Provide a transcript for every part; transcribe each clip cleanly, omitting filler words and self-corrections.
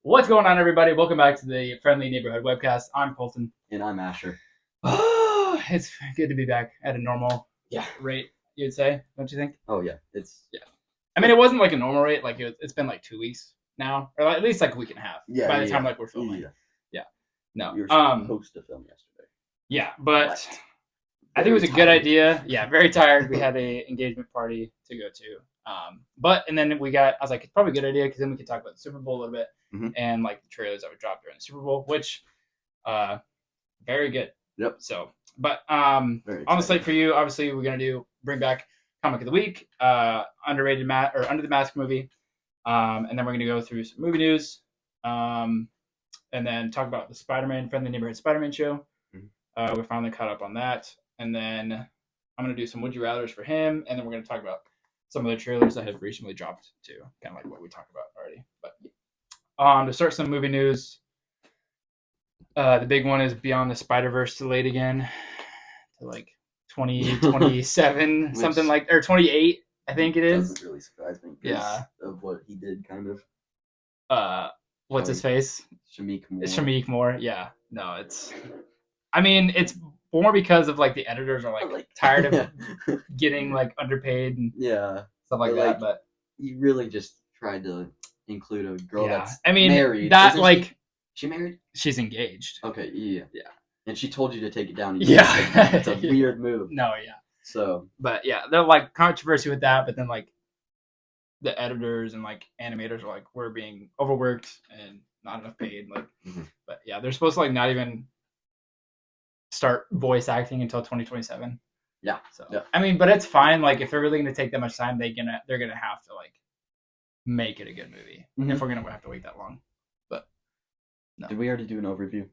What's going on, everybody? Welcome back to the Friendly Neighborhood Webcast. I'm Colton. And I'm Asher. It's good to be back at a normal rate, you'd say, don't you think? Oh, yeah. I mean, it wasn't like a normal rate. Like, it's been like 2 weeks now, or at least like a week and a half by the time like we're filming. Yeah. No. We were supposed to film yesterday. Yeah, but I think it was a good idea. Yeah, very tired. We had a engagement party to go to. And then I was like, it's probably a good idea because then we could talk about the Super Bowl a little bit and like the trailers that were dropped during the Super Bowl, which, very good. Yep. So, but on the slate for you, obviously we're gonna bring back comic of the week, Under the Mask movie, and then we're gonna go through some movie news, and then talk about the Friendly Neighborhood Spiderman show. We're finally caught up on that. And then I'm going to do some Would You Rathers for him. And then we're going to talk about some of the trailers that have recently dropped too. Kind of like what we talked about already. But to start some movie news, the big one is Beyond the Spider-Verse delayed again to like 2027, something like, or 28, I think it is. Doesn't really surprise me. Yeah. Of what he did, kind of. What's his face? Shameik Moore. Yeah. No, it's more because of like the editors are like tired of getting like underpaid and stuff like that. But you really just tried to include a girl that's married. She married? She's engaged. Okay, yeah. And she told you to take it down. Yeah, it's a weird move. No, yeah. So, but yeah, they're like controversy with that. But then like the editors and like animators are like, we're being overworked and not enough paid. Like, but yeah, they're supposed to like not even start voice acting until 2027. Yeah. So but it's fine. Like if they're really gonna take that much time, they're gonna have to like make it a good movie if we're gonna have to wait that long. But no. Did we already do an overview?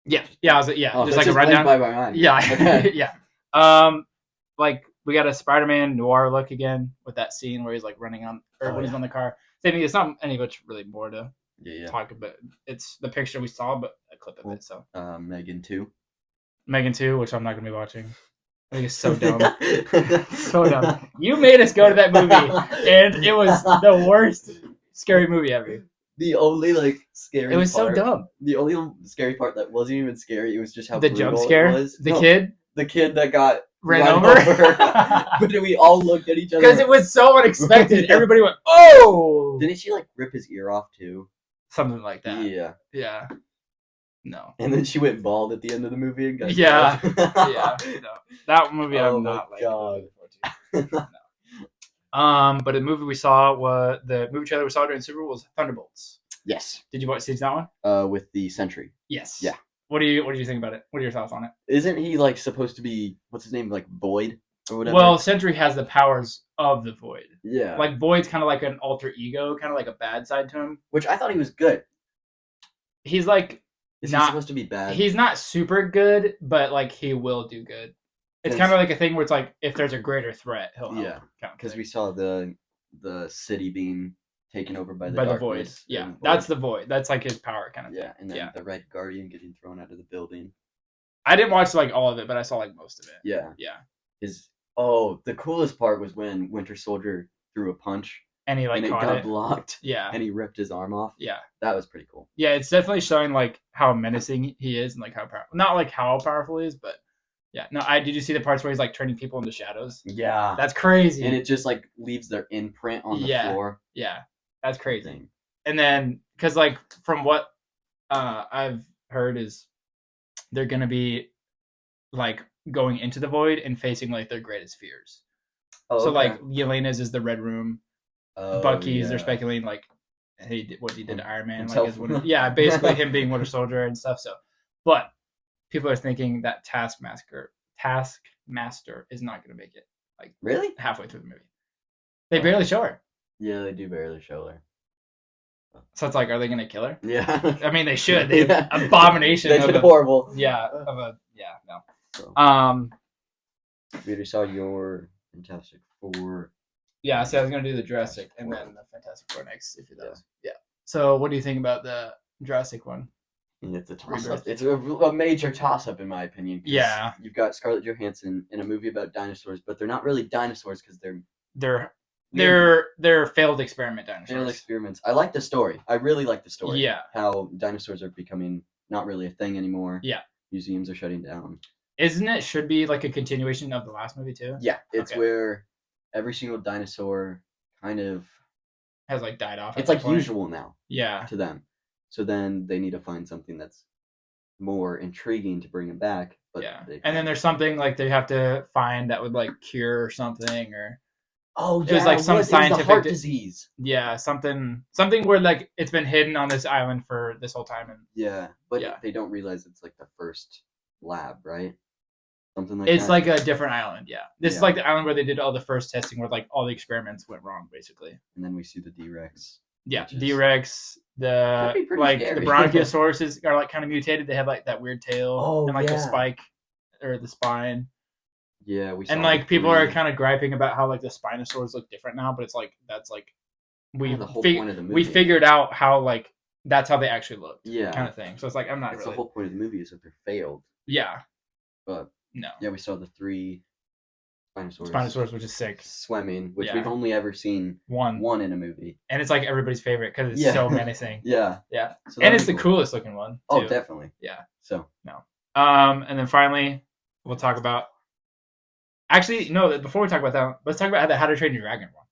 Yeah. Just like a rundown. Yeah. Okay. Yeah. Like we got a Spider-Man noir look again with that scene where he's like running on when he's on the car. Same thing. It's not any much really more to talk about. It's the picture we saw, but a clip of it. So Megan 2, which I'm not going to be watching. I think it's so dumb. So dumb. You made us go to that movie, and it was the worst scary movie ever. The only scary It was part, so dumb. The only scary part that wasn't even scary, it was just how the jump scare it was. The kid that got ran over. But we all looked at each other. Because it was so unexpected. Everybody went, oh! Didn't she rip his ear off too? Something like that. Yeah. No. And then she went bald at the end of the movie and got No. That movie I'm not like. God. No. But the movie we saw the movie trailer we saw during Super Bowl was Thunderbolts. Yes. Did you see that one? With the Sentry. Yes. Yeah. What do you think about it? What are your thoughts on it? Isn't he supposed to be what's his name, Void or whatever? Well, Sentry has the powers of the Void. Yeah. Like Void's kind of like an alter ego, kind of like a bad side to him. Which I thought he was good. He's like. Is he supposed to be bad? He's not super good, but he will do good. It's kind of like a thing where it's like if there's a greater threat, he'll help. Yeah, because we saw the city being taken over by the Void. Yeah, that's the Void. That's like his power kind of thing. Yeah, and then the Red Guardian getting thrown out of the building. I didn't watch all of it, but I saw most of it. Yeah. Yeah. The coolest part was when Winter Soldier threw a punch. And he it got blocked. Yeah. And he ripped his arm off. Yeah. That was pretty cool. Yeah, it's definitely showing how menacing he is and how powerful. Not how powerful he is, but yeah. No, did you see the parts where he's turning people into shadows? Yeah. That's crazy. And it just leaves their imprint on the floor. Yeah. That's crazy. And then because from what I've heard is they're gonna be going into the Void and facing their greatest fears. Oh, so Yelena's is the Red Room. Bucky's, they're speculating what he did to Iron Man, basically him being Winter Soldier and stuff. So, but people are thinking that Taskmaster is not going to make it really halfway through the movie. They barely show her. Yeah, they do barely show her. So it's are they going to kill her? Yeah, I mean they should. They abomination. That's horrible. No. So, we already saw your Fantastic Four. Yeah, so I was going to do the Jurassic and then the Fantastic Four next, if it does. Yeah. So what do you think about the Jurassic one? It's a toss-up. It's a major toss-up, in my opinion. Yeah. You've got Scarlett Johansson in a movie about dinosaurs, but they're not really dinosaurs because they're they're failed experiment dinosaurs. Failed experiments. I like the story. I really like the story. Yeah. How dinosaurs are becoming not really a thing anymore. Yeah. Museums are shutting down. Isn't it should be like a continuation of the last movie too? Yeah, it's where every single dinosaur kind of has like died off. It's like usual now. Yeah. To them. So then they need to find something that's more intriguing to bring them back. But yeah. And then there's something like they have to find that would like cure or something or oh yeah, it was like some scientific heart disease. Yeah, something where like it's been hidden on this island for this whole time and yeah, but they don't realize it's like the first lab, right? Something like it's that. like a different island, yeah. This is like the island where they did all the first testing where like all the experiments went wrong basically. And then we see the D-Rex. Yeah, D-Rex, the like scary. The Bronchiosauruses are like kind of mutated. They have like that weird tail and like the spike or the spine. Yeah, we saw and like people are kind of griping about how like the Spinosaurs look different now, but it's like that's like the whole point of the movie. We figured out how like that's how they actually looked. Yeah, kind of thing. So it's like I'm not. It's really... the whole point of the movie is that they're failed. Yeah, but no. Yeah, we saw the 3 Spinosaurs, which is sick. Swimming, which we've only ever seen one in a movie. And it's like everybody's favorite because it's so menacing. Yeah. So and it's the coolest looking one, too. Oh, definitely. Yeah. So. No. And then finally, we'll talk about... Actually, no, before we talk about that, let's talk about the How to Train Your Dragon one.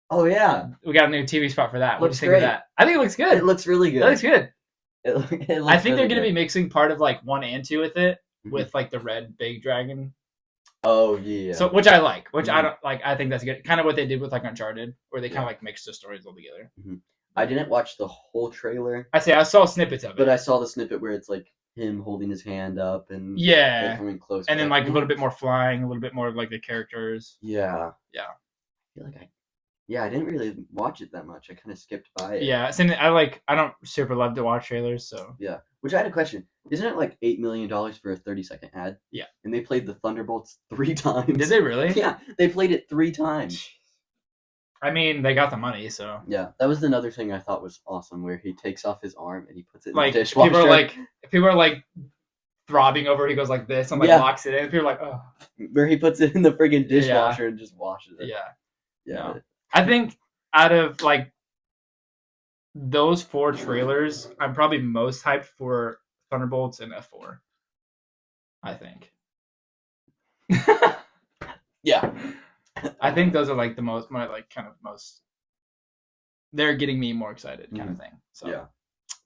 Oh, yeah. We got a new TV spot for that. What do you think of that? I think it looks good. It looks really good. It looks good. It looks I think they're going to be mixing part of like 1 and 2 with it, with like the red big dragon. Oh yeah. So which I like, I don't like. I think that's good. Kind of what they did with like Uncharted, where they kind of like mixed the stories all together. I didn't watch the whole trailer. I saw snippets of it, but I saw the snippet where it's like him holding his hand up and coming close, and then like a little bit more flying, a little bit more of like the characters. Yeah. Yeah. I feel like I didn't really watch it that much. I kind of skipped by it. Yeah, I don't super love to watch trailers, so yeah. Which I had a question. Isn't it like $8 million for a 30-second ad? Yeah. And they played the Thunderbolts 3 times. Did they really? Yeah, they played it 3 times. I mean, they got the money, so. Yeah, that was another thing I thought was awesome, where he takes off his arm and he puts it in like, the dishwasher. People are like throbbing over. He goes like this and like locks it in. People are like, oh. Where he puts it in the friggin' dishwasher and just washes it. Yeah. Yeah. No. I think out of like those 4 trailers, I'm probably most hyped for Thunderbolts and F4. I think. Yeah. I think those are like the most, they're getting me more excited kind of thing. So yeah.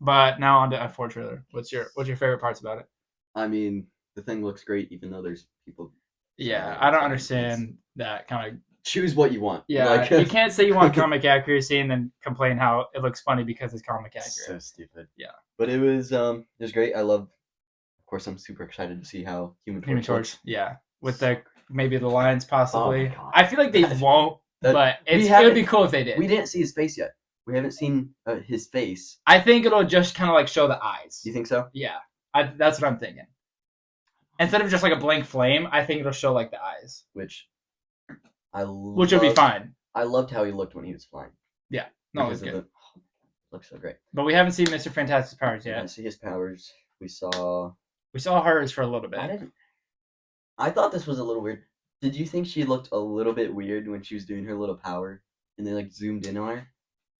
But now on to F4 trailer. What's your favorite parts about it? I mean, the thing looks great, even though there's people. Yeah, I don't understand that kind of. Choose what you want. Yeah, like, you can't say you want comic accuracy and then complain how it looks funny because it's comic accurate. So stupid. Yeah, but it was great. Of course, I'm super excited to see how Human Torch. Yeah, with maybe the lines possibly. Oh I feel like they won't, but it would be cool if they did. We didn't see his face yet. We haven't seen his face. I think it'll just kind of like show the eyes. You think so? Yeah, that's what I'm thinking. Instead of just like a blank flame, I think it'll show like the eyes. Which would be fine. I loved how he looked when he was flying. Yeah, no, it was good. Looks so great. But we haven't seen Mr. Fantastic's powers yet. We didn't see his powers. We saw hers for a little bit. I thought this was a little weird. Did you think she looked a little bit weird when she was doing her little power and they like zoomed in on her?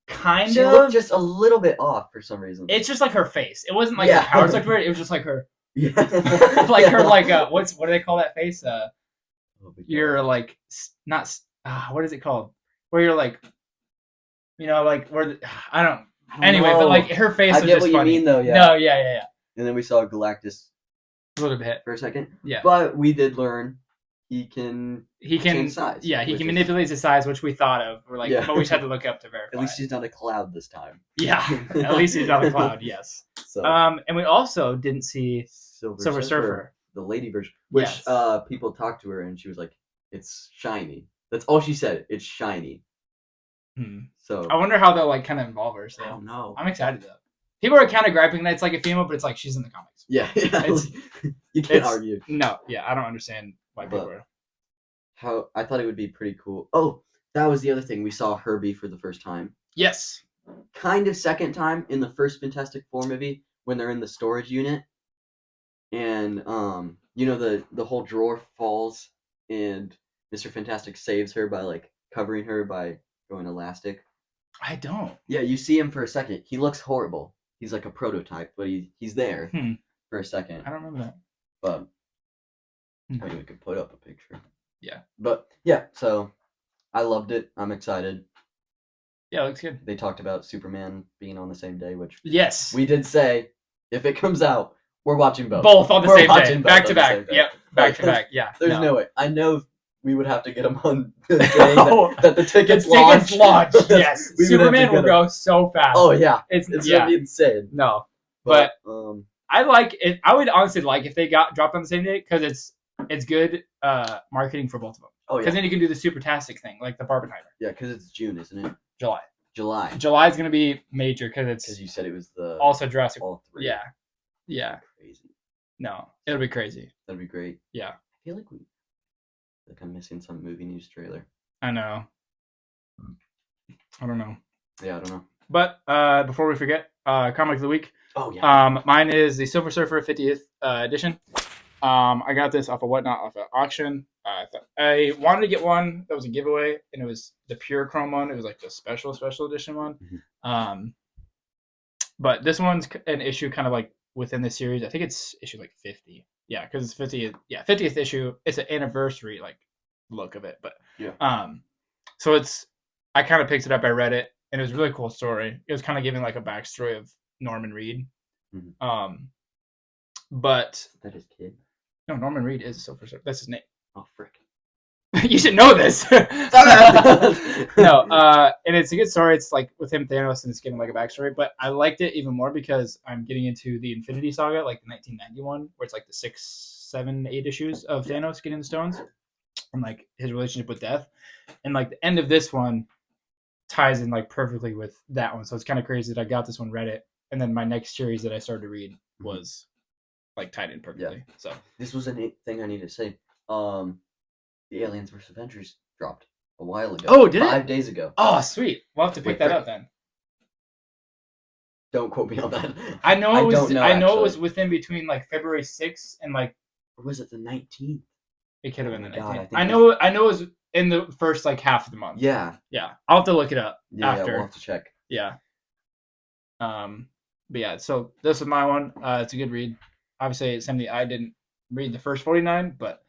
Kind of. She looked just a little bit off for some reason. It's just like her face. It wasn't like her powers looked weird. It was just like her. Yeah. Like her what do they call that face? You're like not what is it called? Where you're like, like where I don't anyway, but like her face was just funny. I get what you mean though. Yeah. No, yeah. And then we saw Galactus a little bit for a second. Yeah. But we did learn he can change size. Yeah, he can manipulate his size, which we thought of. We're like, but we just had to look up to verify. At least he's not a cloud this time. Yeah. At least he's not a cloud. Yes. So. And we also didn't see Silver Surfer, the lady version, which people talked to her and she was like, "It's shiny." That's all she said. It's shiny. So I wonder how they'll like kind of involve her. So I don't know. I'm excited though. People are kind of griping that it's like a female, but it's like she's in the comics. Yeah. You can't argue. No, yeah, I don't understand why people are. How I thought it would be pretty cool. Oh, that was the other thing. We saw Herbie for the first time. Yes. Kind of second time in the first Fantastic Four movie when they're in the storage unit, and the whole drawer falls and Mr. Fantastic saves her by like covering her by going elastic? I don't. Yeah, you see him for a second. He looks horrible. He's like a prototype, but he's there for a second. I don't remember that. But I mean, we could put up a picture. Yeah. But yeah, so I loved it. I'm excited. Yeah, it looks good. They talked about Superman being on the same day, which yes, we did say if it comes out, we're watching both. Both on the same day, back to back. Yep, back to back. Yeah. There's no way. I know we would have to get them on the day that the tickets launch. Yes, Superman will go so fast. Oh yeah, it's gonna be insane. No, but I like it. I would honestly like if they got dropped on the same day because it's good marketing for both of them. Oh yeah, because then you can do the Supertastic thing like the Barbenheimer. Yeah, because it's June, isn't it? July. July is gonna be major because you said it was the also Jurassic. All three. Yeah. Crazy. No, it'll be crazy. That'd be great. Yeah. I feel like I'm missing some movie news trailer. I know. I don't know. Yeah, I don't know. But before we forget, comic of the week. Oh yeah. Mine is the Silver Surfer 50th edition. I got this off of Whatnot off an auction. I wanted to get one that was a giveaway, and it was the pure chrome one. It was like the special edition one. Mm-hmm. But this one's an issue kind of like within the series. I think it's issue like 50. Yeah, because it's 50th. Yeah, 50th issue. It's an anniversary like look of it. But so I kind of picked it up. I read it, and it was a really cool story. It was kind of giving like a backstory of Norman Reed. Mm-hmm. But is that his kid? No, Norman Reed is a Silver Surfer. That's his name. Oh frick! You should know this. No, and it's a good story. It's like with him, Thanos, and it's giving like a backstory. But I liked it even more because I'm getting into the Infinity Saga, like the 1991, where it's like the 6, 7, 8 issues of Thanos getting the stones, and like his relationship with Death, and like the end of this one ties in like perfectly with that one. So it's kind of crazy that I got this one, read it, and then my next series that I started to read was like tied in perfectly. Yeah. So this was a neat thing I need to say. The Aliens vs. Avengers dropped a while ago. Oh, did it? 5 days ago. Oh, sweet. We'll have to pick that up then. Don't quote me on that. I know it was within between like February 6th and like. Or was it the 19th? It could have been the 19th. I know it was in the first like half of the month. Yeah. Yeah. I'll have to look it up after. Yeah, we'll have to check. Yeah. But yeah, so this is my one. It's a good read. Obviously, it's something I didn't read the first 49, but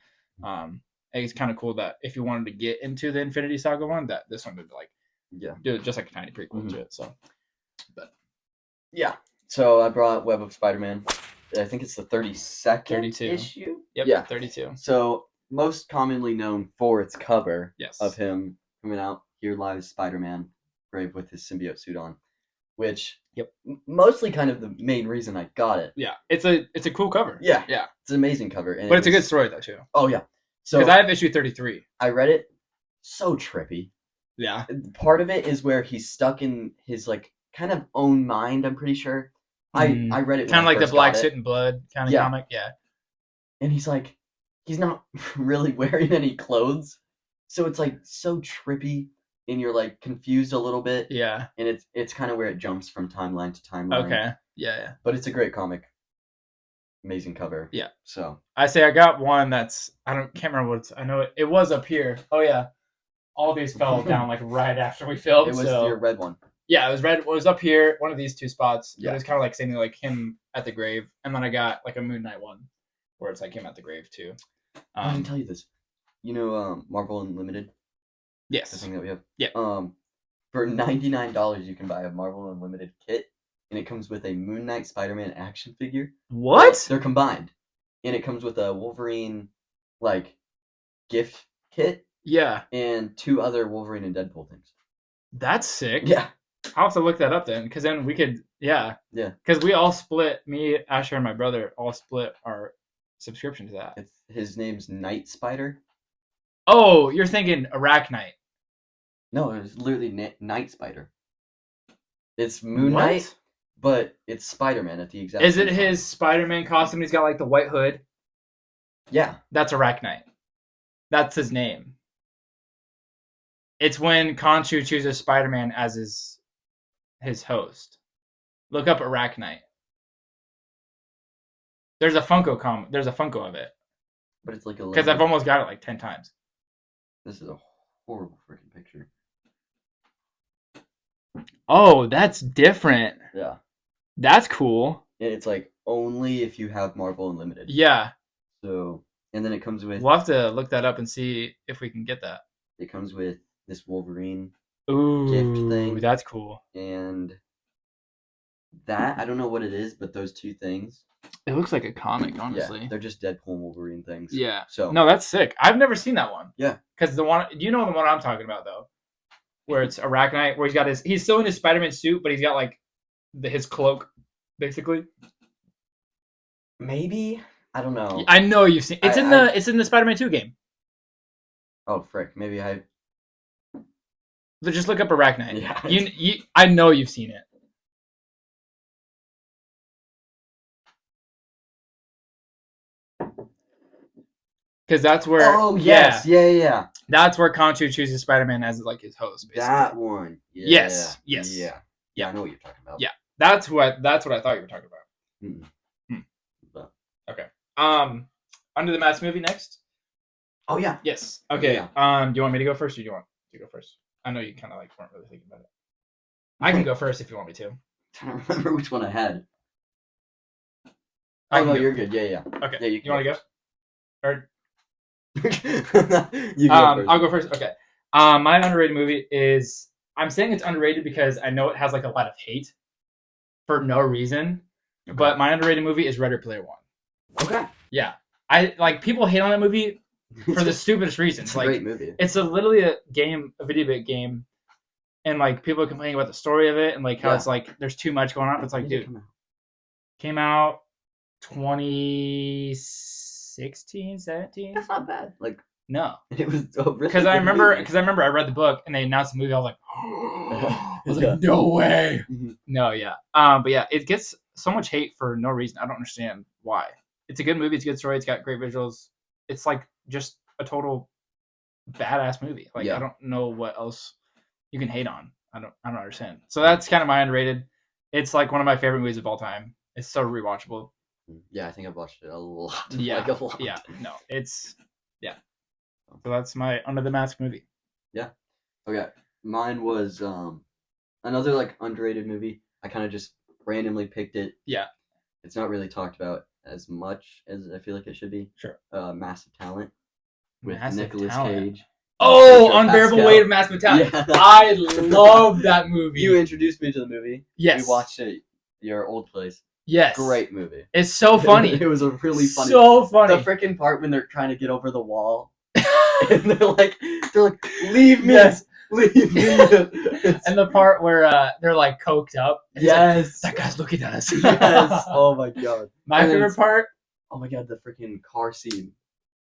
it's kind of cool that if you wanted to get into the Infinity Saga one, that this one would like do it just like a tiny prequel to it. So, but yeah. So I brought Web of Spider-Man. I think it's the 32nd issue. Yep. Yeah, 32. So most commonly known for its cover of him coming out. Here lies Spider-Man, brave with his symbiote suit on, which mostly kind of the main reason I got it. Yeah, it's a cool cover. Yeah, yeah, it's an amazing cover, but it's a good story though too. Oh yeah, so because I have issue 33. I read it. So trippy. Yeah, part of it is where he's stuck in his like kind of own mind. I'm pretty sure. I read it kind of like the Black Suit and Blood kind of comic. Yeah, and he's like, he's not really wearing any clothes, so it's like so trippy. And you're like confused a little bit. Yeah. And it's kind of where it jumps from timeline to timeline. Okay. Yeah. But it's a great comic. Amazing cover. Yeah. So I say I got one that's can't remember what it's. I know it was up here. Oh yeah. All these fell down like right after we filmed. It was your red one. Yeah, it was red. It was up here, one of these two spots. Yeah. It was kind of like saying like him at the grave, and then I got like a Moon Knight one, where it's like him at the grave too. I didn't tell you this. You know, Marvel Unlimited. Yes. The thing that we have. Yeah. For $99 you can buy a Marvel Unlimited kit, and it comes with a Moon Knight Spider-Man action figure. What? They're combined. And it comes with a Wolverine like gift kit. Yeah. And 2 other Wolverine and Deadpool things. That's sick. Yeah. I'll have to look that up then, because then we could Yeah. Because we all split, me, Asher, and my brother all split our subscription to that. His name's Night Spider. Oh, you're thinking Arachnite. No, it's literally Night Spider. It's Moon Knight, but it's Spider-Man at the exact Is same it time. his Spider-Man costume? He's got like the white hood. Yeah. That's Arachnite. That's his name. It's when Khonshu chooses Spider-Man as his host. Look up Arachnite. There's a Funko There's a Funko of it. But it's like a... Because I've almost got it like 10 times. This is a horrible freaking picture. Oh, that's different. Yeah. That's cool. And it's like only if you have Marvel Unlimited. Yeah. So, and then it comes with. We'll have to look that up and see if we can get that. It comes with this Wolverine gift thing. That's cool. And that, I don't know what it is, but those two things. It looks like a comic, honestly. Yeah, they're just Deadpool and Wolverine things. Yeah. So no, that's sick. I've never seen that one. Yeah. Because the one, you know the one I'm talking about though, where it's Arachnite, where he's still in his Spider-Man suit, but he's got like his cloak, basically. Maybe, I don't know. I know you've seen. It's in the Spider-Man 2 game. Oh frick! Maybe I. So just look up Arachnite. Yeah. I know you've seen it. Because that's where. Oh yes, yeah. That's where Conchu chooses Spider-Man as like his host. Basically. That one. Yeah. Yes. Yeah. I know what you're talking about. Yeah, that's what I thought you were talking about. But. Okay. Under the Mask movie next. Oh yeah. Yes. Okay. Yeah. Do you want me to go first, or do you want to go first? I know you kind of like weren't really thinking about it. I can go first if you want me to. I don't remember which one I had. Oh no, you're good. Yeah. Okay. Yeah, you want to go? Or you go first. I'll go first. Okay. My underrated movie is. I'm saying it's underrated because I know it has like a lot of hate for no reason. Okay. But my underrated movie is Ready Player One. Okay. Yeah. I like people hate on that movie for the stupidest reasons. It's a great movie. It's literally a video game, and like people are complaining about the story of it and like how it's like there's too much going on. But it's like, dude, came out 2016, 17. That's not bad. Like no, it was really because I remember I read the book and they announced the movie. I was like, I was like, no way. Mm-hmm. No, yeah. But yeah, it gets so much hate for no reason. I don't understand why. It's a good movie. It's a good story. It's got great visuals. It's like just a total badass movie. Like I don't know what else you can hate on. I don't understand. So that's kind of my underrated. It's like one of my favorite movies of all time. It's so rewatchable. Yeah, I think I've watched it a lot. Yeah, like a lot. Yeah, no, it's So that's my Under the Mask movie. Yeah. Okay. Mine was another like underrated movie. I kind of just randomly picked it. Yeah. It's not really talked about as much as I feel like it should be. Sure. Massive Talent with Nicolas Cage. Oh, Unbearable Weight of Massive Talent. Yeah, I love that movie. You introduced me to the movie. Yes. We watched it at your old place. Yes. Great movie. It's so funny. It was a really funny. So funny. The freaking part when they're trying to get over the wall. And they're like, leave me. Yes. Leave me. And the part where they're like coked up. Yes. Like, that guy's looking at us. Yes. Oh my god. My favorite part. Oh my god, the freaking car scene.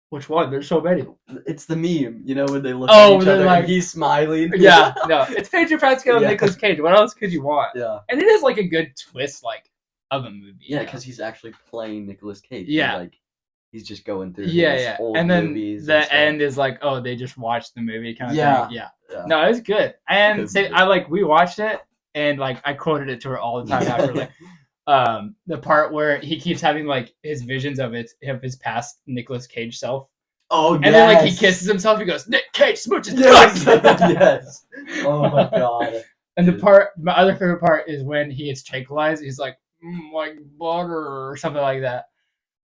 Which one? There's so many. It's the meme, you know, when they look at each other and he's smiling. Yeah, no. It's Pedro Pascal and Nicolas Cage. What else could you want? Yeah. And it is like a good twist, like, of a movie. Yeah, because he's actually playing Nicolas Cage. Yeah. He's just going through his old and then movies. The end is like, oh, they just watched the movie kind of thing. Yeah. No, it's good. And we watched it and like I quoted it to her all the time after like the part where he keeps having like his visions of his past Nicolas Cage self. Oh, and then like he kisses himself, he goes, Nick Cage smooches yes. Yes. Oh my god. And my other favorite part is when he gets tranquilized, he's like butter or something like that.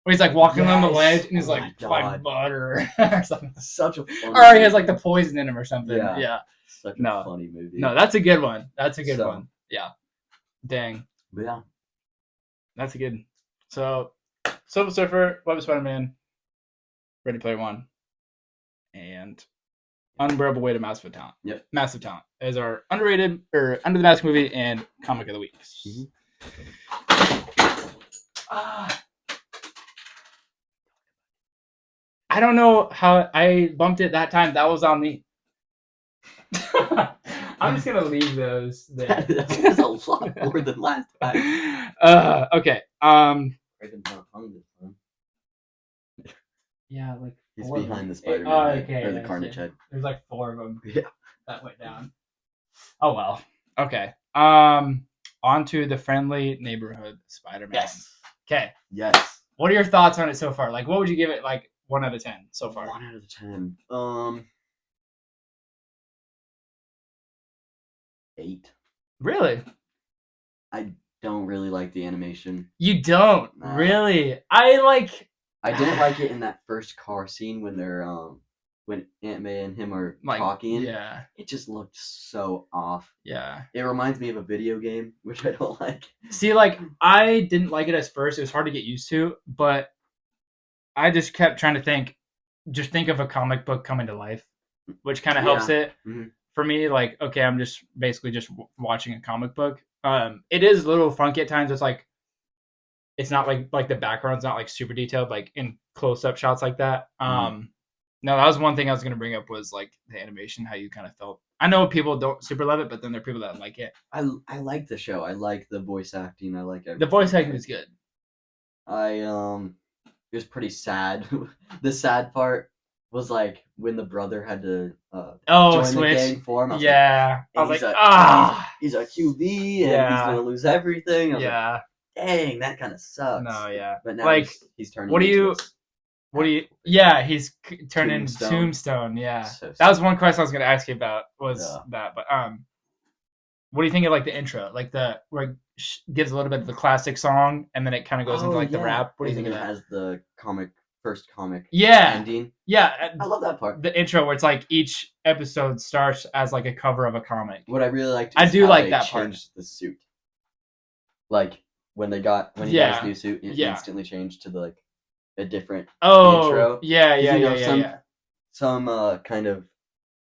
Where he's like walking on the ledge and he's like butter or something. Such a funny or he has like the poison in him or something. Yeah. Such a funny movie. No, that's a good one. One. Yeah. Dang. Yeah. That's a good. So, Silver Surfer, Web of Spider-Man, Ready Player One, and Unbearable Weight of Massive Talent. Yep. Massive Talent is our underrated or Under the Mask movie and comic of the week. Mm-hmm. I don't know how I bumped it that time. That was on me. I'm just gonna leave those there. That was a lot more than last time. Okay. Yeah, like he's behind the Spider-Man or the Carnage head. There's like 4 of them. Yeah. That went down. Oh well. Okay. On to the Friendly Neighborhood Spiderman. Yes. Okay. Yes. What are your thoughts on it so far? Like, what would you give it? Like 1 out of 10 so far. 1 out of 10. 8. Really? I don't really like the animation. You don't? Nah. Really? I didn't like it in that first car scene when they're when Aunt May and him are talking. Yeah. It just looked so off. Yeah. It reminds me of a video game, which I don't like. See, like, I didn't like it at first. It was hard to get used to, but I just kept trying to think of a comic book coming to life, which kind of helps it. Mhm. For me, like, okay, I'm just basically just watching a comic book. It is a little funky at times. It's like, it's not like the background's not like super detailed, like in close up shots like that. No, that was one thing I was gonna bring up was like the animation, how you kind of felt. I know people don't super love it, but then there are people that like it. I like the show. I like the voice acting. I like everything. The voice acting is good. It was pretty sad. The sad part was like when the brother had to join switch. the gang form. I was like, he's a QB and he's gonna lose everything. I was like, dang, that kind of sucks. No, yeah. But now like he's turning. What do you? Yeah, he's turning Tombstone. Yeah, so that was one question I was gonna ask you about. That? But what do you think of like the intro, like where it gives a little bit of the classic song and then it kind of goes into like the rap? What do you think of that? It has the first comic ending. Yeah, I love that part. The intro where it's like each episode starts as like a cover of a comic. What I really liked, I do like that part. The suit, like when he got his new suit, it instantly changed to like a different intro. Some kind of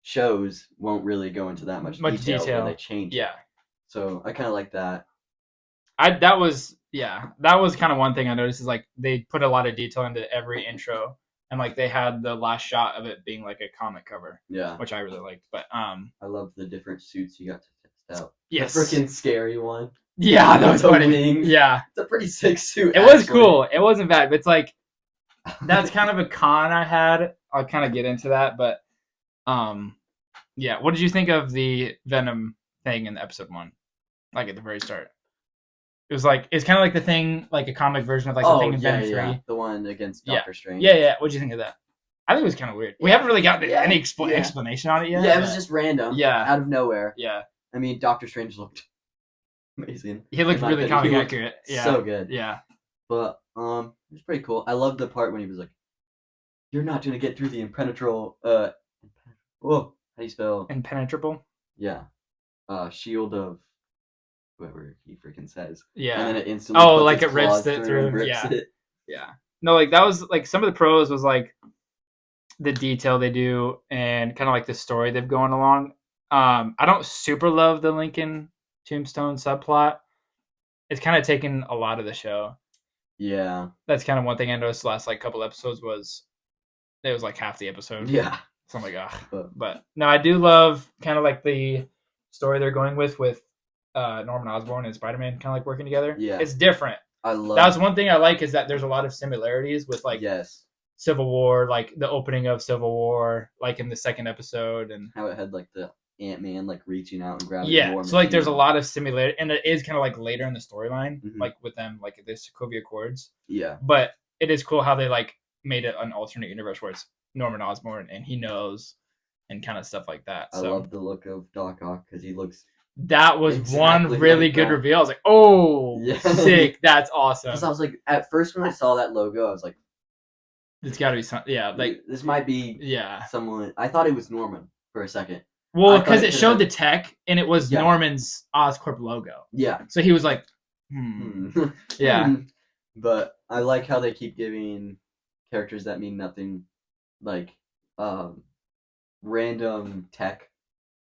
shows won't really go into that much detail when they change. Yeah. So I kind of like that. That was kind of one thing I noticed is like they put a lot of detail into every intro, and like they had the last shot of it being like a comic cover. Yeah. Which I really liked. But I love the different suits you got to test out. Yes. The freaking scary one. Yeah, that was funny. Wings. Yeah. It's a pretty sick suit. It was cool. It wasn't bad, but it's like that's kind of a con I had. I'll kind of get into that, but yeah. What did you think of the Venom thing in episode 1? Like at the very start. It was like it's kind of like the thing, like a comic version of like the thing in Venom 3. Yeah. The one against Doctor Strange. Yeah. What did you think of that? I think it was kind of weird. We haven't really gotten any explanation on it yet. Yeah, it was just random. Yeah. Out of nowhere. Yeah. I mean, Doctor Strange looked amazing. He looked really comic accurate. Yeah. So good. Yeah. But it was pretty cool. I loved the part when he was like, "You're not gonna get through the impenetrable how do you spell impenetrable? Yeah. Shield of whoever he freaking says. Yeah. And then it instantly like it rips it through. Yeah. No, like that was like some of the pros was like the detail they do and kind of like the story they've going along. I don't super love the Lincoln Tombstone subplot. It's kind of taken a lot of the show. Yeah. That's kind of one thing I noticed the last like couple episodes was it was like half the episode. Yeah. So I'm like, but no, I do love kind of like the story they're going with Norman Osborn and Spider-Man kind of like working together. Yeah. It's different. That's one thing I like is that there's a lot of similarities with like Civil War, like the opening of Civil War, like in the second episode and how it had like the Ant-Man like reaching out and grabbing War Machine. So like there's a lot of similarity and it is kind of like later in the storyline, like with them like the Sokovia Accords. Yeah. But it is cool how they like made it an alternate universe where it's Norman Osborn and he knows and kind of stuff like that. I love the look of Doc Ock because he looks. That was one really good reveal. I was like, "Oh, sick! That's awesome." Because I was like, at first when I saw that logo, I was like, "It's got to be some." Yeah, like this might be someone. I thought it was Norman for a second. Well, because it showed the tech and it was Norman's Oscorp logo. Yeah. So he was like, yeah. But I like how they keep giving characters that mean nothing, like random tech.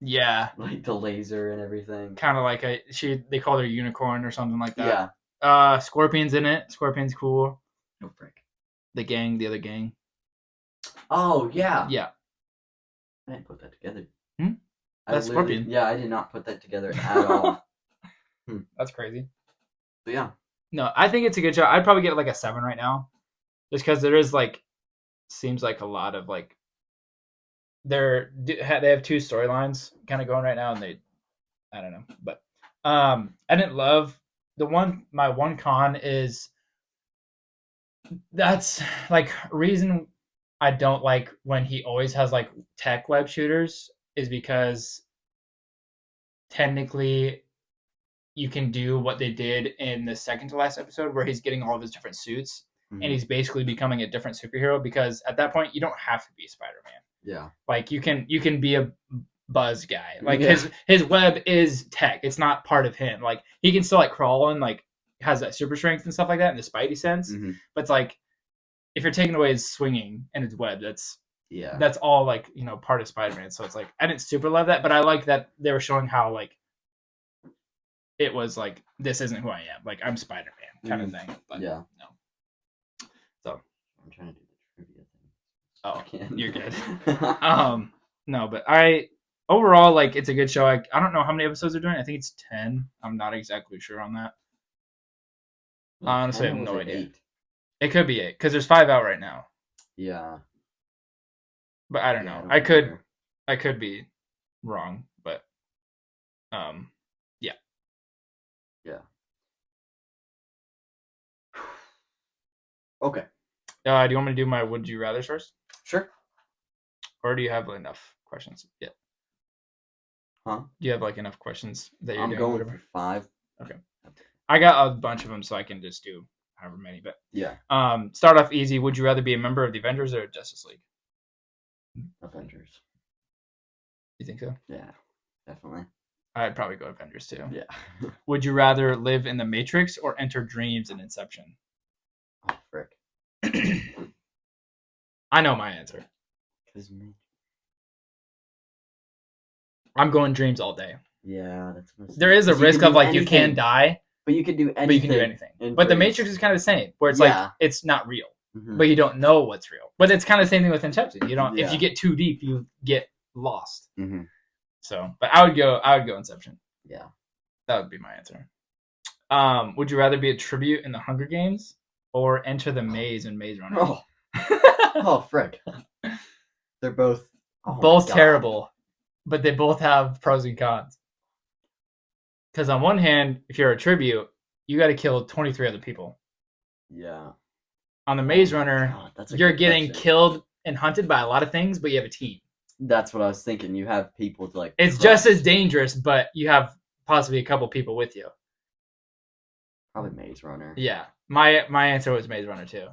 Yeah. Like the laser and everything. Kind of like they called her Unicorn or something like that. Yeah. Scorpion's in it. Scorpion's cool. No frick. The other gang. Oh, yeah. Yeah. I didn't put that together. That's Scorpion. Yeah, I did not put that together at all. That's crazy. But yeah. No, I think it's a good show. I'd probably get like a 7 right now. Just because there is like, seems like a lot of like, they have 2 storylines kind of going right now, and I don't know, but I didn't love my one con is that's like reason I don't like when he always has like tech web shooters is because technically you can do what they did in the second to last episode, where he's getting all of his different suits and he's basically becoming a different superhero. Because at that point, you don't have to be Spider-Man. Yeah. Like you can be a Buzz guy. Like his web is tech. It's not part of him. Like he can still like crawl and like has that super strength and stuff like that in the Spidey sense. But it's like if you're taking away his swinging and his web, that's all like, you know, part of Spider-Man. So it's like I didn't super love that, but I like that they were showing how like it was like this isn't who I am. Like I'm Spider-Man kind of thing. But no. So I'm trying to do the trivia thing. Oh, you're good. No, but overall, like, it's a good show. I don't know how many episodes they're doing. I think it's 10. I'm not exactly sure on that. Honestly, I have no idea. 8? It could be 8 because there's 5 out right now. Yeah. But I don't know. I could be wrong, but yeah. Yeah. Okay. Do you want me to do my would you rather first? Sure. Or do you have enough questions yet? Huh? Do you have like enough questions that you're doing? I'm going for 5. Okay. I got a bunch of them, so I can just do however many. But yeah. Start off easy. Would you rather be a member of the Avengers or Justice League? Avengers. You think so? Yeah, definitely. I'd probably go Avengers too. Yeah. Would you rather live in the Matrix or enter dreams in Inception? Oh, frick. I know my answer. I'm going dreams all day. Yeah, that's. There is a risk of like anything. You can die, but you can do anything. But you can do anything. But the Matrix is kind of the same, where it's like it's not real, but you don't know what's real. But it's kind of the same thing with Inception. You don't. If you get too deep, you get lost. So, but I would go Inception. Yeah, that would be my answer. Would you rather be a tribute in the Hunger Games or enter the maze in Maze Runner? Oh, frick! They're both terrible, but they both have pros and cons. Because on one hand, if you're a tribute, you got to kill 23 other people. Yeah. On the Maze Runner, you're getting killed and hunted by a lot of things, but you have a team. That's what I was thinking. You have people to like. It's just as dangerous, but you have possibly a couple people with you. Probably Maze Runner. Yeah, my answer was Maze Runner too.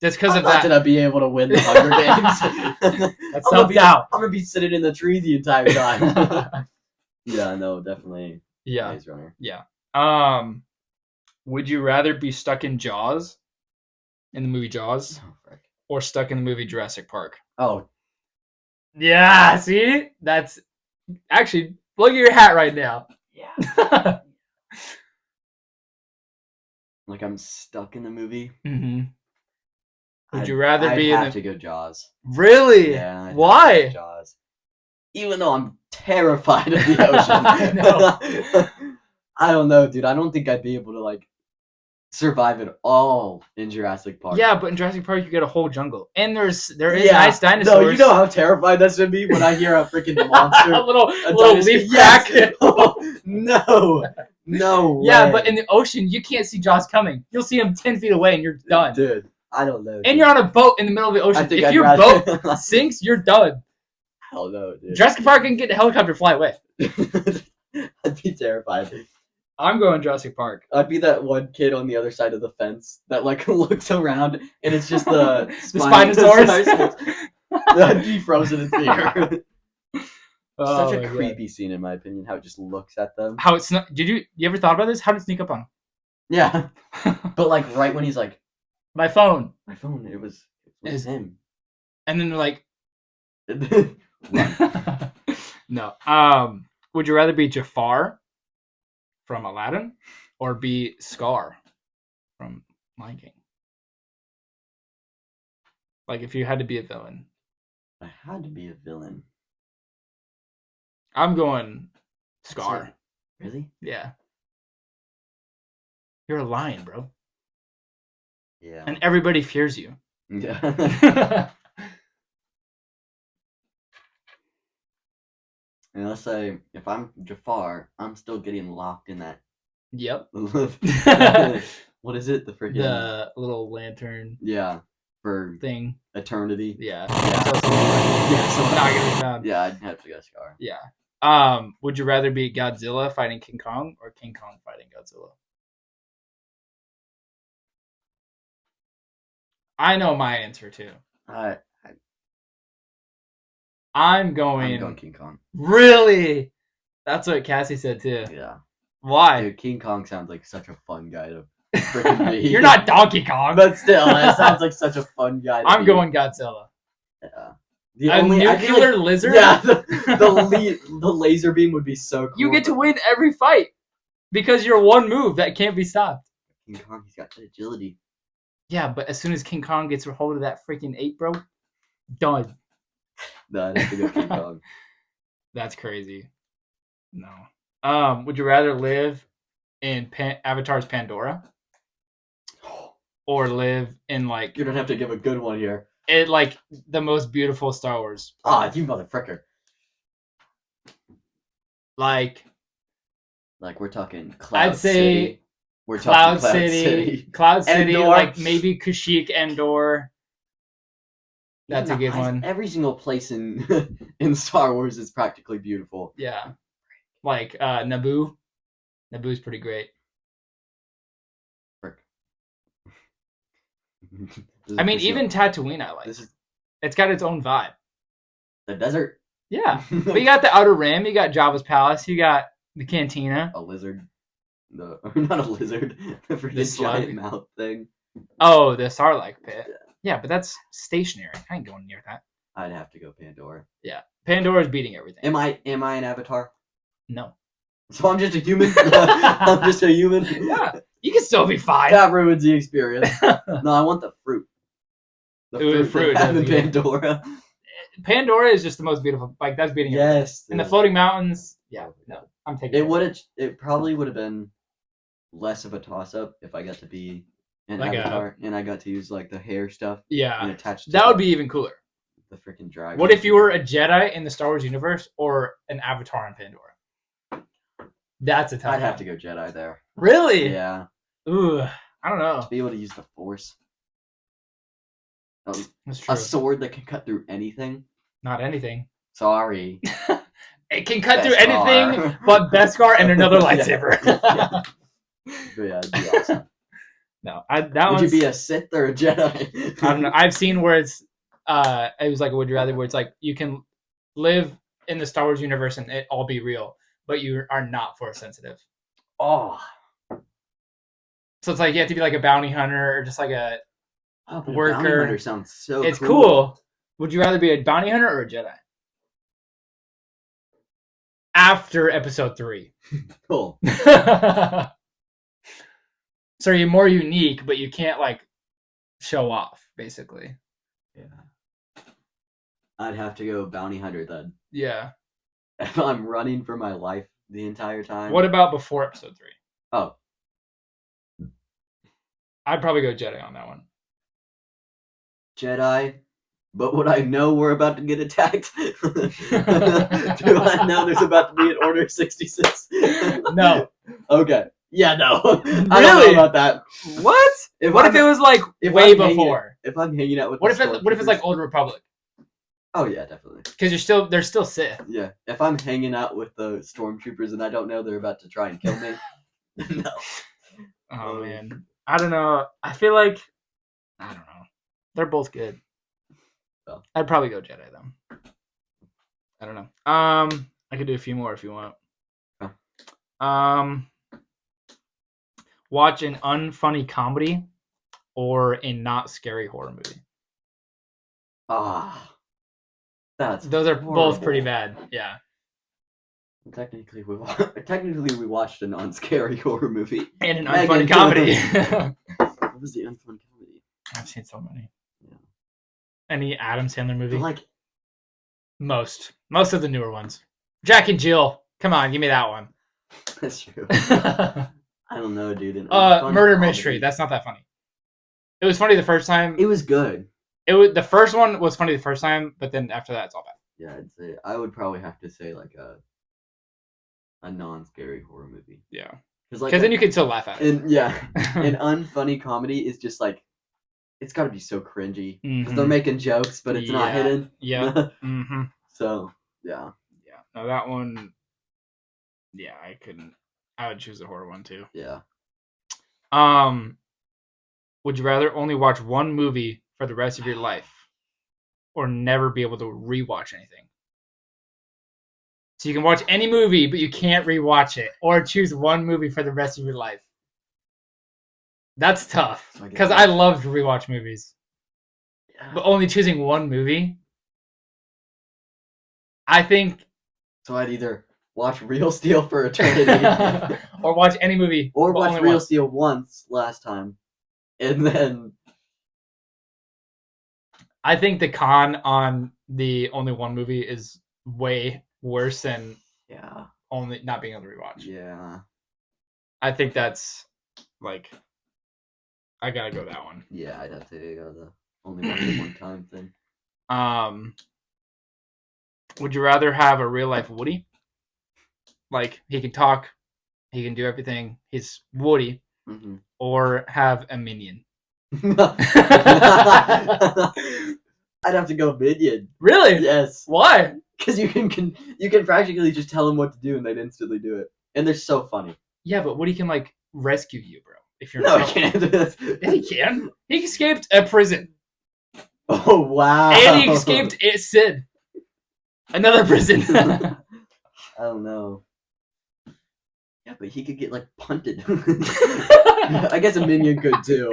Just because of that. Not gonna be able to win the Hunger Games. That's self-doubt. I'm gonna be sitting in the tree the entire time. Yeah, no, definitely. Yeah. Maze Runner. Yeah. Would you rather be stuck in Jaws, in the movie Jaws, or stuck in the movie Jurassic Park? Oh. Yeah. See, that's actually look at your hat right now. Yeah. Like I'm stuck in the movie. Would you rather be in I'd have to go Jaws. Really? Yeah. Why? Jaws. Even though I'm terrified of the ocean. I know. I don't know, dude. I don't think I'd be able to like survive at all in Jurassic Park. Yeah, but in Jurassic Park you get a whole jungle, and there is nice dinosaurs. No, you know how terrified that's gonna be when I hear a freaking monster, a little leaf crack. Yes. No. Yeah, way. but in the ocean you can't see Jaws coming. You'll see him 10 feet away, and you're done. Dude, I don't know. Dude. And you're on a boat in the middle of the ocean. If your boat sinks, you're done. Hell no, dude. Jurassic Park can get the helicopter fly away. I'd be terrified. I'm going Jurassic Park. I'd be that one kid on the other side of the fence that like looks around and it's just the Spinosaurus. I'd be frozen in fear. Such a creepy scene, in my opinion. How it just looks at them. How it's not? You ever thought about this? How did it sneak up on him? Yeah, but like right when he's like, my phone. It was him. And then they're like, no. Would you rather be Jafar from Aladdin or be Scar from Lion King? Like if you had to be a villain. I had to be a villain. I'm going Scar. Really? Yeah. You're a lion, bro. Yeah. And everybody fears you. Yeah. And let's say if I'm Jafar, I'm still getting locked in that. Yep. What is it? The freaking the little lantern. Yeah. For thing. Eternity. Yeah. Yeah. So not gonna be found. Yeah, I'd have to go Scar. Yeah. Would you rather be Godzilla fighting King Kong or King Kong fighting Godzilla? I know my answer too. I'm going King Kong. Really? That's what Cassie said too. Yeah. Why? Dude, King Kong sounds like such a fun guy to freaking be. You're not Donkey Kong. But still, it sounds like such a fun guy to I'm be. going Godzilla. Yeah. Nuclear lizard? Yeah, the laser beam would be so cool. You get to win every fight because you're one move that can't be stopped. King Kong, he's got the agility. Yeah, but as soon as King Kong gets a hold of that freaking ape, bro, done. No, I'd have to go King Kong. That's crazy. No. Would you rather live in Avatar's Pandora or live in like? You don't have to give a good one here. It like the most beautiful Star Wars. You motherfucker. Like we're talking Cloud I'd say City. We're Cloud talking City. Cloud City, Endor. like maybe Kashyyyk, Endor. That's a good one. Every single place in Star Wars is practically beautiful. Yeah. Like Naboo. Naboo's pretty great. Frick. I mean, even Tatooine I like. It's got its own vibe. The desert. Yeah. But you got the Outer Rim, you got Jabba's Palace, you got the Cantina. A lizard. Not a lizard. The freaking giant mouth thing. Oh, the Sarlacc pit. Yeah, but that's stationary. I ain't going near that. I'd have to go Pandora. Yeah. Pandora's beating everything. Am I an avatar? No. So I'm just a human? I'm just a human? Yeah. You can still be fine. That ruins the experience. No, I want the fruit. The fruit that in Pandora. Pandora is just the most beautiful. Like, that's beating everything. Yes. And the floating mountains. Yeah. No. I'm taking it. It probably would have been less of a toss-up if I got to be an avatar and I got to use like the hair stuff. Yeah. And attach to that would be even cooler. The freaking dragon. What if you were a Jedi in the Star Wars universe or an avatar in Pandora? That's a tough I'd have to go Jedi there. Really? Yeah. Ooh, I don't know. To be able to use the Force. That's true. A sword that can cut through anything. Not anything. Sorry. It can cut through anything but Beskar and another lightsaber. Yeah, it'd be awesome. No, would you be a Sith or a Jedi? I don't know. I've seen where it was like a would you rather where it's like you can live in the Star Wars universe and it all be real, but you are not Force sensitive. Oh. So it's like you have to be like a bounty hunter or just like a worker. Bounty hunter sounds so It's cool. Would you rather be a bounty hunter or a Jedi? After episode 3. Cool. So you're more unique, but you can't like show off, basically. Yeah. I'd have to go bounty hunter then. Yeah. If I'm running for my life the entire time. What about before episode 3? Oh. I'd probably go Jedi on that one. Jedi, but would I know we're about to get attacked? Do I know there's about to be an Order 66? No. Okay. Yeah, no. Really? I don't know about that. What? What if it was like way before? If I'm hanging out with what if it's like Old Republic? Oh yeah, definitely. Because they're still Sith. Yeah. If I'm hanging out with the stormtroopers and I don't know they're about to try and kill me, no. Oh man. I don't know. I feel like I don't know. They're both good. So. I'd probably go Jedi though. I don't know. I could do a few more if you want. Huh. Watch an unfunny comedy or a not scary horror movie. Those are horrible. both pretty bad. Yeah. Technically, we watched a non-scary horror movie and an unfunny comedy. What was the unfunny comedy? I've seen so many. Yeah. Any Adam Sandler movie? Like most of the newer ones. Jack and Jill. Come on, give me that one. That's true. I don't know, dude. Murder Mystery. That's not that funny. It was funny the first time. It was good. The first one was funny the first time, but then after that, it's all bad. Yeah, I'd say I would probably have to say like a non-scary horror movie. Yeah, because then you can still laugh at it. And yeah, an unfunny comedy is just like it's got to be so cringy because they're making jokes, but it's not hidden. Yeah. Mm-hmm. So yeah. No, that one. Yeah, I couldn't. I would choose the horror one too. Yeah. Would you rather only watch one movie for the rest of your life, or never be able to rewatch anything? So you can watch any movie, but you can't rewatch it, or choose one movie for the rest of your life. That's tough because I love to rewatch movies, but only choosing one movie. I think. So I'd either watch Real Steel for eternity, or watch any movie, or watch Real Steel once last time, and then. I think the con on the only one movie is way worse than only not being able to rewatch. Yeah. I think that's like I gotta go that one. Yeah, I'd have to go the only one time thing. Would you rather have a real life Woody? Like he can talk, he can do everything. He's Woody, or have a minion? I'd have to go minion. Really? Yes. Why? Because you can practically just tell them what to do and they'd instantly do it, and they're so funny. Yeah, but Woody can like rescue you, bro. If you're no, he can't. Yeah, he can. He escaped a prison. Oh wow! And he escaped Sid, another prison. I don't know. Yeah, but he could get like punted. I guess a minion could too.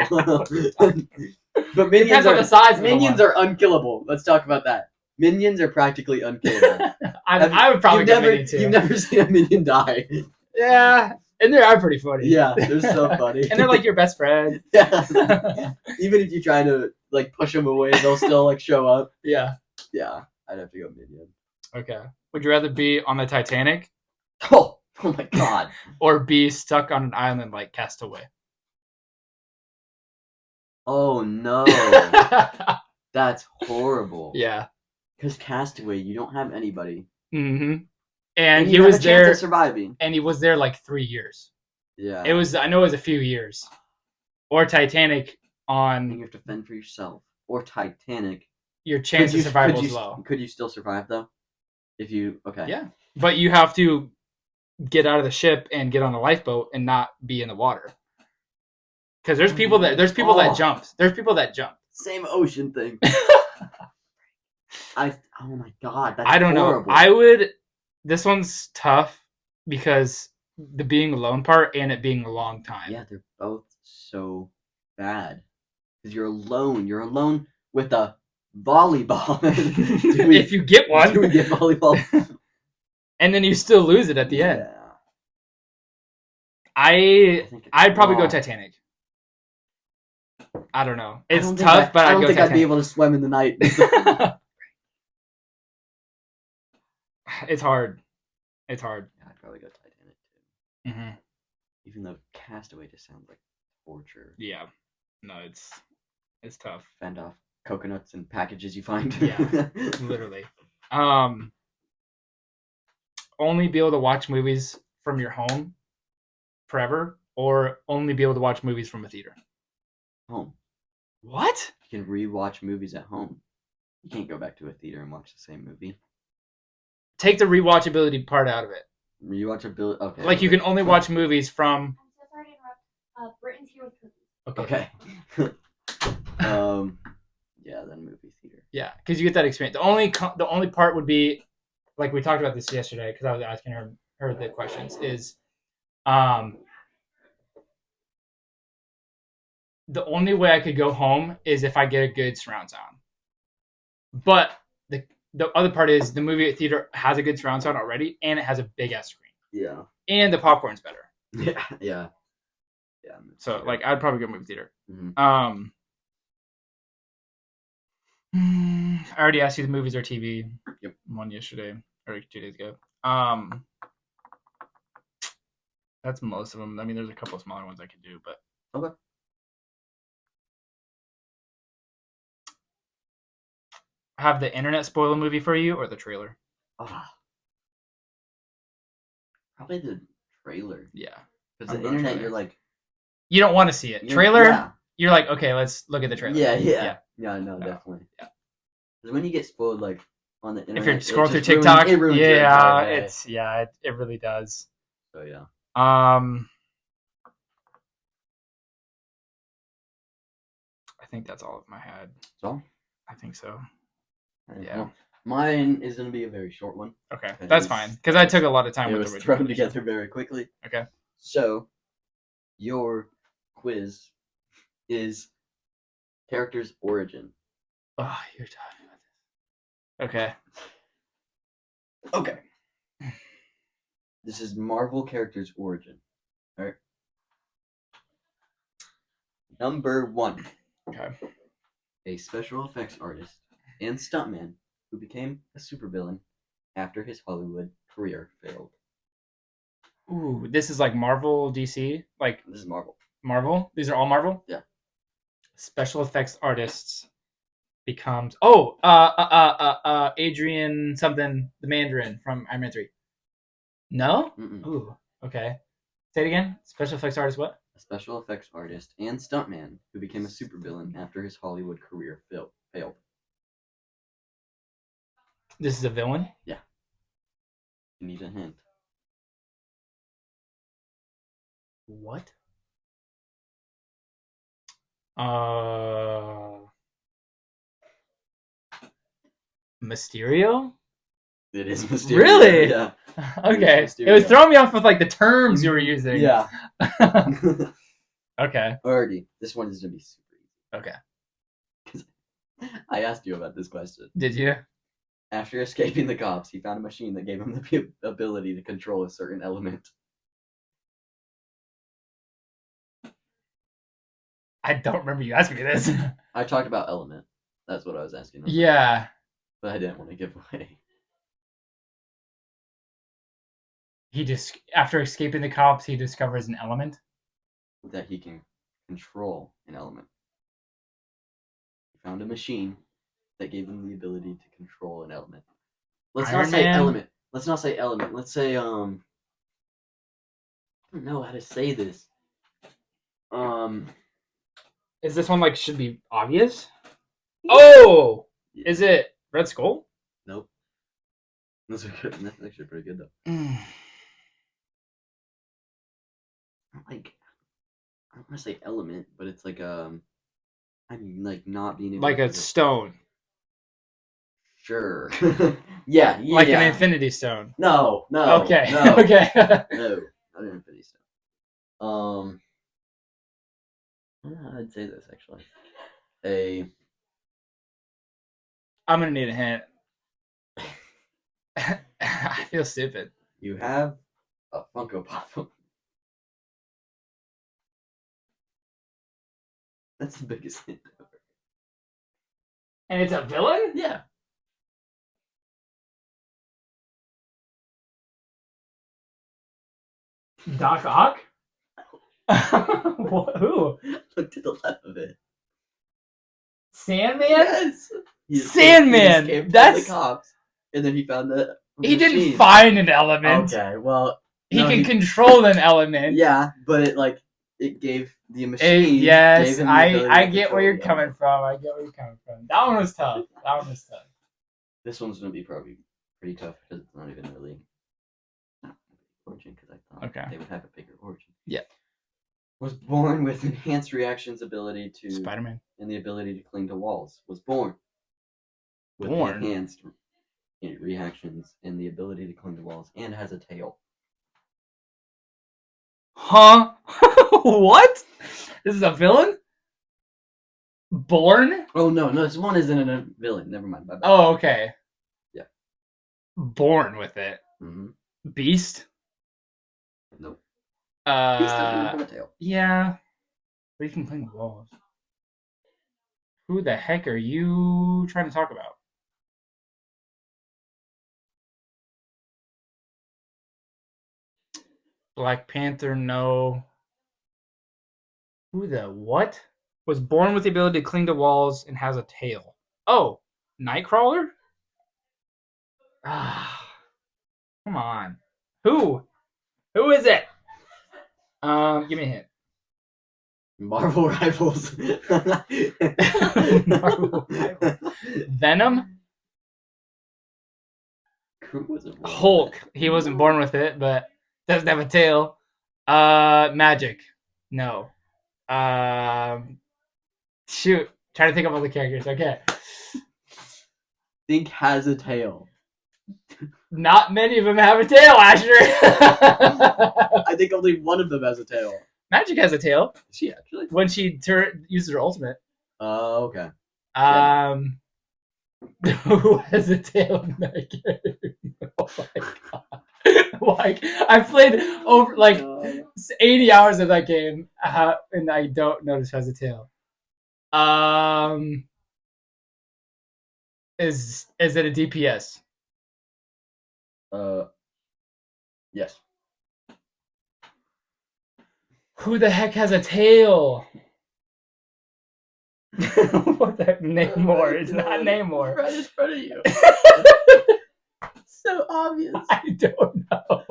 But minions are the size. Minions are unkillable. Let's talk about that. Minions are practically unkillable. I would probably get minion too. You've never seen a minion die. Yeah, and they are pretty funny. Yeah, they're so funny. And they're like your best friend. Yeah. Even if you try to like push them away, they'll still like show up. Yeah. Yeah, I'd have to go minion. Okay. Would you rather be on the Titanic? Oh my god. Or be stuck on an island like Castaway? Oh no. That's horrible. Yeah. Because Castaway, you don't have anybody. Mm-hmm. And he was there surviving. And he was there like 3 years. Yeah. I know it was a few years. Or Titanic on. You have to fend for yourself. Or Titanic. Your chance of survival is low. Could you still survive though? If you Yeah. But you have to get out of the ship and get on a lifeboat and not be in the water. Because there's people that jump. There's people that jump. Same ocean thing. Oh my god, that's I don't horrible. know. This one's tough because the being alone part and it being a long time. Yeah, they're both so bad. Because you're alone. You're alone with a volleyball. If you get one. Do we get volleyball? And then you still lose it at the end. I'd probably go Titanic. I don't know. It's tough, but I don't think I'd be able to swim in the night. It's hard. It's hard. Yeah, I'd probably go Titanic too. Mm-hmm. Even though Castaway just sounds like torture. Yeah. No, it's tough. Fend off coconuts and packages you find. Yeah, literally. Only be able to watch movies from your home forever, or only be able to watch movies from a theater? Home. What? You can rewatch movies at home. You can't go back to a theater and watch the same movie. Take the rewatchability part out of it. Rewatchability. Okay. Like you can only watch movies from. I'm so sorry to interrupt. Britain's here with cookies. Okay. Yeah, then movie theater. Yeah, because you get that experience. The only part would be, like we talked about this yesterday, because I was asking her the questions. Is, the only way I could go home is if I get a good surround sound. But the other part is the movie theater has a good surround sound already, and it has a big ass screen. Yeah. And the popcorn's better. Yeah. So like, I'd probably go movie theater. Mm-hmm. I already asked you the movies or TV. Yep. One yesterday or 2 days ago. That's most of them. I mean, there's a couple of smaller ones I could do, but okay. Have the internet spoil a movie for you or the trailer? Probably the trailer. Yeah. Because the internet, trailer. You're like... You don't want to see it. Trailer, you're like, okay, let's look at the trailer. Yeah, no, definitely. Yeah. Because when you get spoiled, like, on the internet. If you're scrolling through TikTok, it ruins your entire day. it really does. So yeah. I think that's all of my head. So I think so. Yeah. Well, mine is going to be a very short one. Okay, that's fine because I took a lot of time. It was thrown together very quickly. Okay. So, your quiz is character's origin. Oh, you're talking about this. Okay. Okay. This is Marvel character's origin. All right. Number 1. Okay. A special effects artist and stuntman who became a supervillain after his Hollywood career failed. Ooh, this is like Marvel, DC, like This is Marvel. Marvel. These are all Marvel. Yeah. Special effects artists becomes Adrian something, the Mandarin from Iron Man 3. No. Mm-mm. Ooh. Okay. Say it again. Special effects artist. What? A special effects artist and stuntman who became a supervillain after his Hollywood career failed. This is a villain. Yeah. You need a hint. What? Mysterio? It is Mysterio. Really? Yeah. Okay. It was throwing me off with like the terms you were using. Yeah. Okay. Alrighty. This one is going to be super easy. Okay. I asked you about this question. Did you? After escaping the cops, he found a machine that gave him the ability to control a certain element. I don't remember you asking me this. I talked about element. That's what I was asking. Yeah. But I didn't want to give away. After escaping the cops, he discovers an element That he can control an element. He found a machine that gave him the ability to control an element. Let's Iron not say Man? element. Let's not say element. Let's say I don't know how to say this. Is this one like should be obvious? Oh, Yeah. is it Red Skull? Nope. That's actually pretty good though. Like, I don't want to say element, but it's like I mean, like not being able Like to a stone, Sure. yeah. like an Infinity Stone. No. Okay. No. Okay. No. Not an Infinity Stone. I'd say this actually. I'm gonna need a hint. I feel stupid. You have a Funko Pop. That's the biggest hint ever. And it's a villain? Yeah. Doc Ock? Who? Look to the left of it. Sandman? Yes. Sandman! He escaped That's the cops, and then he found the. He machine. didn't find an element. Okay, well, He can control an element. Yeah, but it gave the machine. Yes, gave him the I ability to get where control you're the coming element. from. I get where you're coming from. That one was tough. This one's gonna be probably pretty tough because it's not even really origin. Because I thought Okay. they would have a bigger origin. Yeah. Was born with enhanced reactions ability to Spider-Man. and the ability to cling to walls. Was born with Born? enhanced reactions and the ability to cling to walls, and has a tail. Huh? What? This is a villain? Born? Oh no, this one isn't a villain. Never mind. Bye-bye. Oh, okay. Yeah. Born with it. Mm-hmm. Beast? Nope. Beast doesn't have a tail. Yeah. But you can cling the walls. Who the heck are you trying to talk about? Black Panther, no. Who the what? Was born with the ability to cling to walls and has a tail. Oh, Nightcrawler? Ah, come on. Who? Who is it? Give me a hint. Marvel Rivals. Marvel Rivals. Venom? Who wasn't born Hulk. with it? He wasn't born with it, but doesn't have a tail. Magic. No. Shoot. Trying to think of all the characters. Okay. Think has a tail. Not many of them have a tail, Asher. I think only one of them has a tail. Magic has a tail. Is she actually? When she uses her ultimate. Oh, okay. Who has a tail in that game? Oh my god! Like I've played over 80 hours of that game, and I don't notice who has a tail. Is it a DPS? Yes. Who the heck has a tail? What the heck? Namor. It's not Namor. Right in front of you. So obvious. I don't know.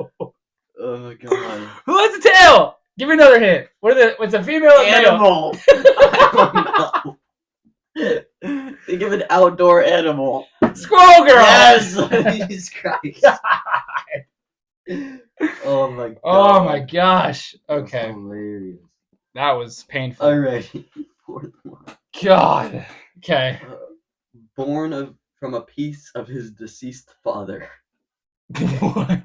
Oh my god. Who has a tail? Give me another hint. What's a female or male? Animal. I don't know. Think of an outdoor animal. Squirrel Girl. Yes. Jesus Christ. Oh my god. Oh my gosh. That's Okay. hilarious. That was painful. Alright. Fourth one. God. Okay. Born from a piece of his deceased father. What?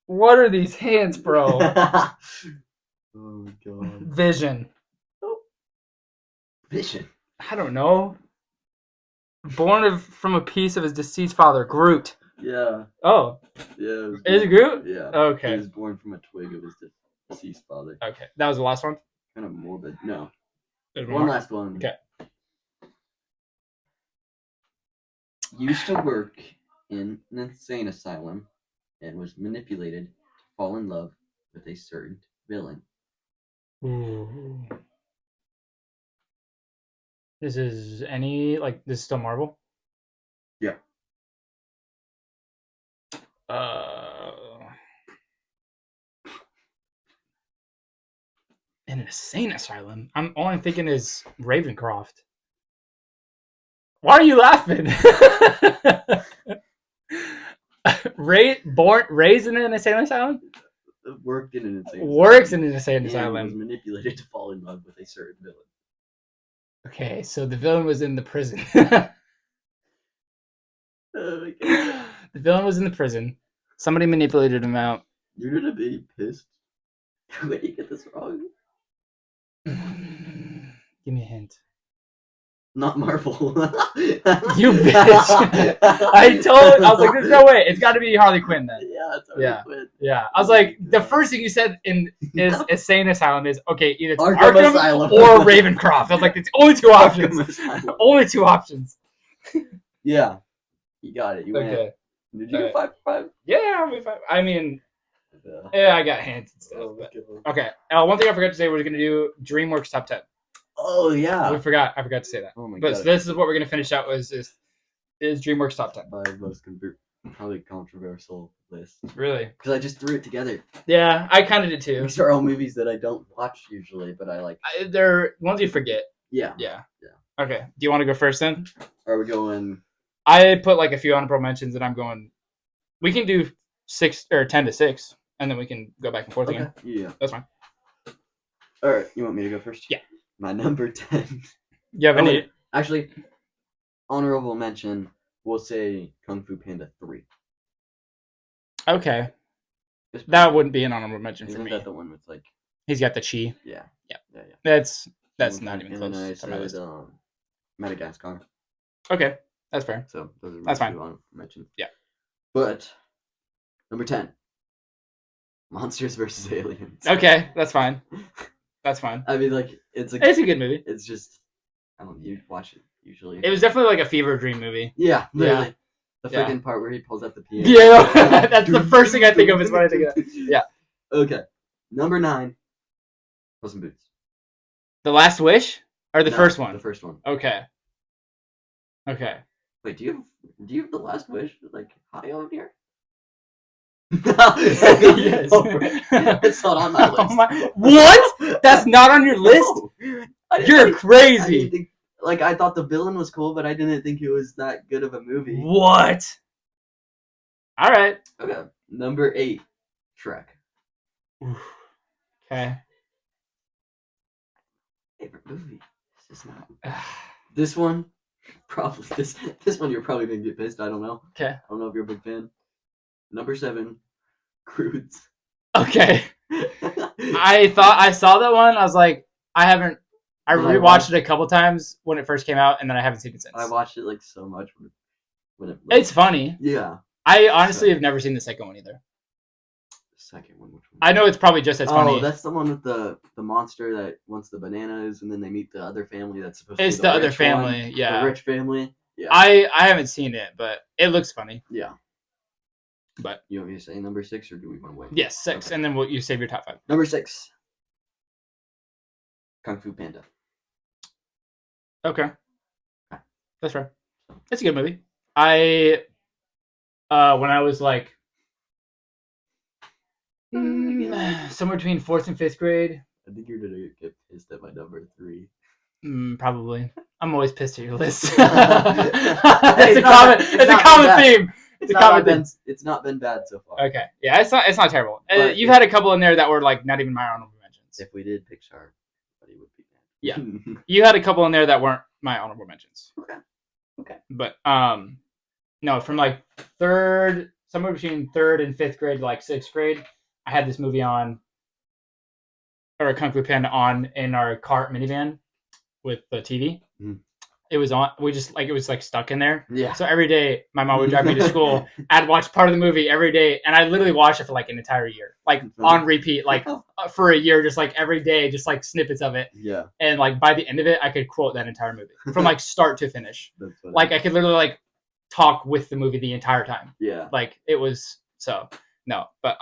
What are these hints, bro? Oh my god. Vision. Vision. I don't know. From a piece of his deceased father. Groot. Yeah. Oh. Yeah. Is it Groot? Yeah. Okay. He was born from a twig of his deceased father. Okay. That was the last one? Kind of morbid. No. There's One more? last one. Okay. Used to work in an insane asylum and was manipulated to fall in love with a certain villain. Ooh. This is this is still Marvel? Yeah. In an insane asylum. All I'm thinking is Ravencroft. Why are you laughing? Raised in an insane asylum? Worked in an insane Works in an insane and was asylum. manipulated to fall in love with a certain villain. Okay, so the villain was in the prison. Oh my god. The villain was in the prison. Somebody manipulated him out. You're gonna be pissed when you get this wrong. Give me a hint. Not Marvel. You bitch. I was like, there's no way. It's got to be Harley Quinn then. Yeah, it's Harley Quinn. Yeah. I was like, the first thing you said is insane asylum is, okay, either it's Arkham Arkham Asylum. or Ravencroft. I was like, it's only two options. Only two options. Yeah. You got it. You win. Okay. Did you get 5 for 5? Yeah, I mean, yeah, I got hints and stuff. But. Okay. One thing I forgot to say, we're going to do DreamWorks Top 10. Oh, yeah. I forgot to say that. Oh my But god. so this is what we're going to finish out with is DreamWorks Top 10. My most probably controversial list. Really? Because I just threw it together. Yeah, I kind of did too. These are all movies that I don't watch usually, but I like. They're ones you forget. Yeah. Yeah. Okay. Do you want to go first then? Are we going? I put like a few honorable mentions, and I'm going. We can do 6 or 10 to 6, and then we can go back and forth again. Yeah. That's fine. All right. You want me to go first? Yeah. My number 10. You have any? Actually, honorable mention. We'll say Kung Fu Panda 3. Okay. That wouldn't be an honorable mention for Isn't me. that the one with like? He's got the chi. Yeah. Yeah. Yeah. That's And not even then close I to my list. said Madagascar. Okay, that's fair. So those are my That's fine. two honorable mentions. Yeah. But number 10, Monsters vs. Aliens. Okay, that's fine. That's fine. I mean, like it's a good movie. It's just I don't know, you watch it usually. It was definitely like a fever dream movie. Yeah, literally. Yeah. The Yeah. freaking part where he pulls out the piano. Yeah, that's the first thing I think of is when I think of that. Yeah. Okay. Number 9, Puss in Boots. The Last Wish or the No, first one? The first one. Okay. Okay. Wait, do you have The Last Wish like high on here? Yes. It's not on my list. What? That's not on your list? No. You're crazy. I thought the villain was cool, but I didn't think it was that good of a movie. What? All right. Okay. Number 8, Shrek. Okay. Favorite movie? This is not. This one, probably this one you're probably gonna get pissed. I don't know. Okay. I don't know if you're a big fan. Number 7, Croods. Okay. I thought I saw that one. I was like, I rewatched it a couple times when it first came out, and then I haven't seen it since. I watched it like so much when it's funny. Yeah. I honestly have never seen the second one either. The second one, which one? I know it's probably just as funny. Oh, that's the one with the monster that wants the bananas, and then they meet the other family that's supposed to be it's the other family, one, yeah. The rich family. Yeah. I haven't seen it, but it looks funny. Yeah. But you want me to say number 6, or do we want to wait? Yes, 6, okay. And then you save your top 5. Number 6, Kung Fu Panda. Okay, that's fair. It's a good movie. When I was like somewhere between 4th and 5th grade. I think you're gonna get pissed at my number 3. Probably. I'm always pissed at your list. It's a common theme. It's a common theme. It's not been bad so far. Okay, yeah, it's not terrible. You've had a couple in there that were like not even my honorable mentions. If we did Pixar, everybody would be mad. Yeah, you had a couple in there that weren't my honorable mentions. Okay. But no, from like somewhere between 3rd and 5th grade to like 6th grade, I had this movie on, or Kung Fu Panda on in our car minivan with the TV. Mm. It was on. We just it was like stuck in there. Yeah. So every day my mom would drive me to school. I'd watch part of the movie every day, and I literally watched it for like an entire year, like on repeat, like for a year, just like every day, just like snippets of it. Yeah. And like by the end of it, I could quote that entire movie from like start to finish. That's funny. Like I could literally like talk with the movie the entire time. Yeah. Like it was no, but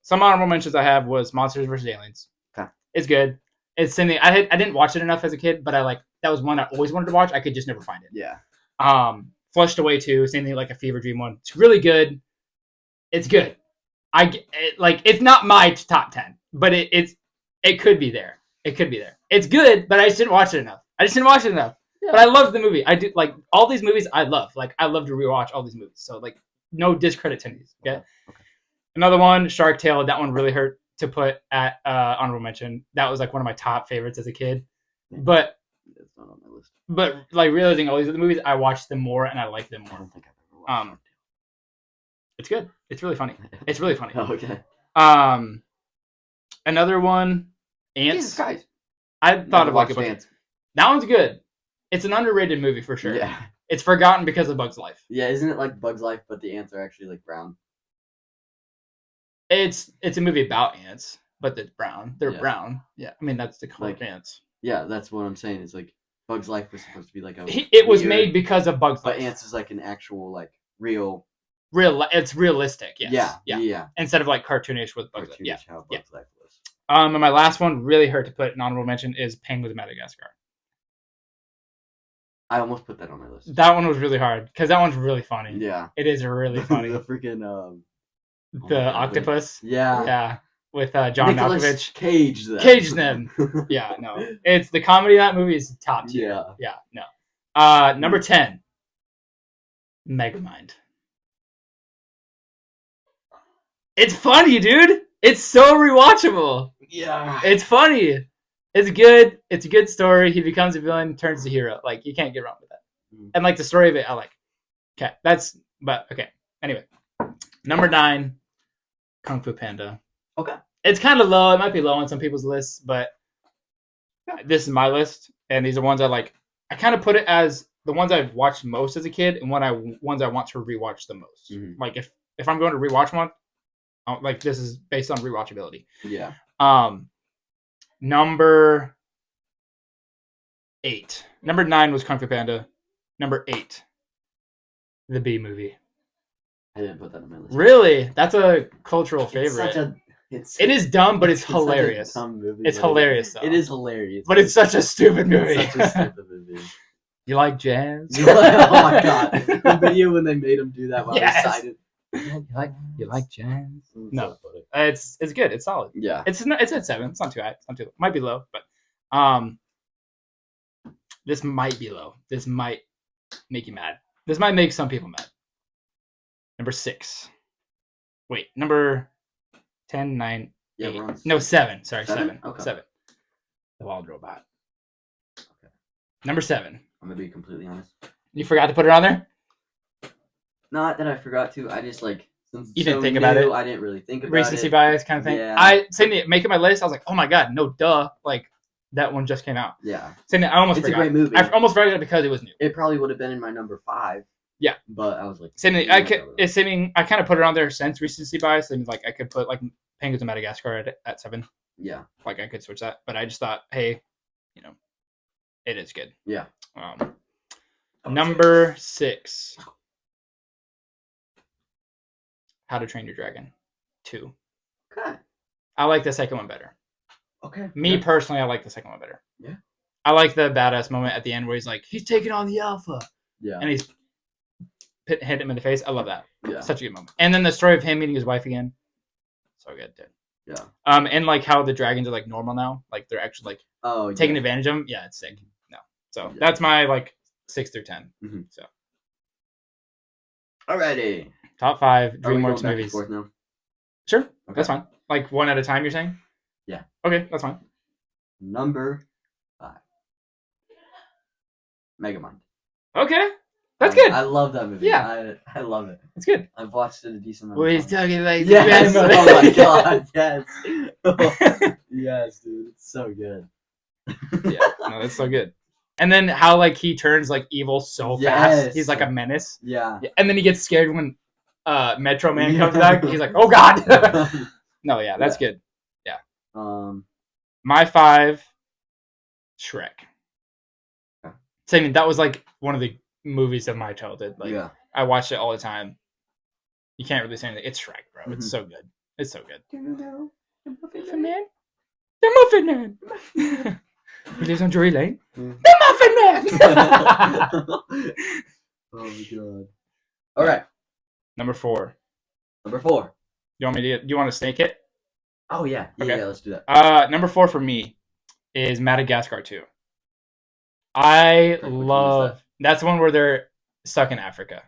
some honorable mentions I have was Monsters vs. Aliens. Okay. It's good. It's something I didn't watch it enough as a kid, but that was one I always wanted to watch. I could just never find it. Yeah. Flushed Away too. Same thing, like a Fever Dream one. It's really good. It's good. It's not my top 10, but it could be there. It could be there. It's good, but I just didn't watch it enough. Yeah. But I loved the movie. I do like all these movies. I love to rewatch all these movies. So like no discredit to these. Okay. Another one, Shark Tale. That one really hurt to put at honorable mention. That was like one of my top favorites as a kid. But it's not on my list. But like realizing all these other movies, I watch them more and I like them more. I don't think I've ever watched Shark Tale. It's good. It's really funny. It's really funny. Oh, okay. Another one, Ants. Jesus Christ. I thought of like a bunch. Ants. That one's good. It's an underrated movie for sure. Yeah. It's forgotten because of Bug's Life. Yeah, isn't it like Bug's Life, but the ants are actually like brown? It's a movie about ants, but it's brown. They're brown. Yeah, I mean that's the color of ants. Yeah, that's what I'm saying. It's like Bug's Life was supposed to be like it was made because of Bug's Life. But ants is like an actual like real. It's realistic. Yes. Yeah. Instead of like cartoonish with Bug's Life. Yeah. How Bug's Life was. And my last one really hurt to put an honorable mention is Penguins of Madagascar. I almost put that on my list. That one was really hard because that one's really funny. Yeah. It is really funny. The freaking the octopus. Yeah. Yeah. With John Nicolas Malkovich. Cage them. Yeah, no. It's the comedy of that movie is top tier. Yeah. Yeah, no. Number 10. Megamind. It's funny, dude. It's so rewatchable. Yeah. It's funny. It's good. It's a good story. He becomes a villain, turns to hero. Like, you can't get wrong with that. And, like, the story of it, I like. Okay, okay. Anyway. Number 9, Kung Fu Panda. Okay. It's kind of low. It might be low on some people's lists, but this is my list. And these are ones I like. I kind of put it as the ones I've watched most as a kid and ones I want to rewatch the most. Mm-hmm. Like, if I'm going to rewatch one, like, this is based on rewatchability. Yeah. Number 8. Number 9 was Kung Fu Panda. Number 8, The Bee Movie. I didn't put that on my list. Really? That's a cultural favorite. It is dumb, but it's hilarious. Such a dumb movie, it's hilarious, though. It is hilarious. But it's such a stupid movie. It's such a stupid movie. You like jazz? Oh my god. The video when they made him do that while he cited. You like jazz? No. It's good. It's solid. Yeah. It's at 7. It's not too high. It's not too low. Might be low, but this might be low. This might make you mad. This might make some people mad. Number 6. Wait, number 10, 9, Yeah, 8. we're on No, 6. 7. Sorry, 7? 7. Okay. 7. The Wild Robot. Okay. Number 7. I'm gonna be completely honest. You forgot to put it on there? Not that I forgot to. I just like since You didn't so think about it? I didn't really think about Recency it. bias kind of thing. Yeah. I making my list. I was like, oh my god, no, duh. Like that one just came out. Yeah. Same thing. I almost It's forgot. a great movie. I almost forgot it because it was new. It probably would have been in my number 5. Yeah. But I was like, Same thing. It's same. I kind of put it on there since recency bias, and like I could put like Penguins of Madagascar at 7. Yeah. Like I could switch that, but I just thought, hey, it is good. Yeah. Number 6. How to Train Your Dragon 2. Okay. I like the second one better. Okay. Me personally, I like the second one better. Yeah. I like the badass moment at the end where he's like, he's taking on the alpha. Yeah. And he's hit him in the face. I love that. Yeah. Such a good moment. And then the story of him meeting his wife again. So good, dude. Yeah. And like how the dragons are like normal now. Like they're actually like taking advantage of them. Yeah, it's sick. No. So that's my like 6 through 10. Mm-hmm. So. Alrighty. Top 5 DreamWorks Are we going back and movies. forth now? Sure. Okay. That's fine. Like one at a time, you're saying? Yeah. Okay, that's fine. Number 5. Megamind. Okay. That's good. I love that movie. Yeah. I love it. It's good. I've watched it a decent amount Well, of he's times. talking like Yes! grandmother. Oh my god, yes. Yes, dude. It's so good. Yeah, no, that's so good. And then how like he turns like evil so fast. He's like a menace. Yeah. And then he gets scared when Metro Man comes back. He's like, oh god. No, yeah, that's good. Yeah. My 5, Shrek. Okay. Same. That was like one of the movies of my childhood. Like I watched it all the time. You can't really say anything. It's Shrek, bro. Mm-hmm. It's so good. It's so good. Do you know the Muffin Man? The Muffin Man. He lives on Drury Lane. Mm. The Muffin Man. Oh my god. All right. Number 4. Number 4. You want me to? Do you want to snake it? Oh yeah. Okay. Yeah. Let's do that. Number 4 for me is Madagascar 2. I love that's the one where they're stuck in Africa,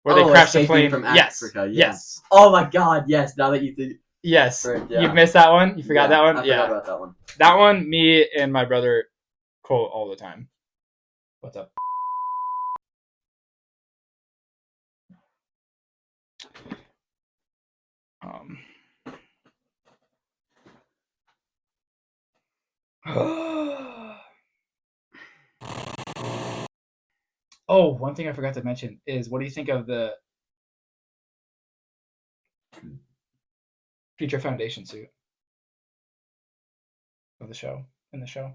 where they crash the plane from yes, Africa. Yeah. Yes. Oh my god. Yes. Now that you think. Yes. Right, yeah. You missed that one. You forgot that one. I forgot about that one. That one, me and my brother quote all the time. What's up? Oh, one thing I forgot to mention is what do you think of the Future Foundation suit of the show? In the show,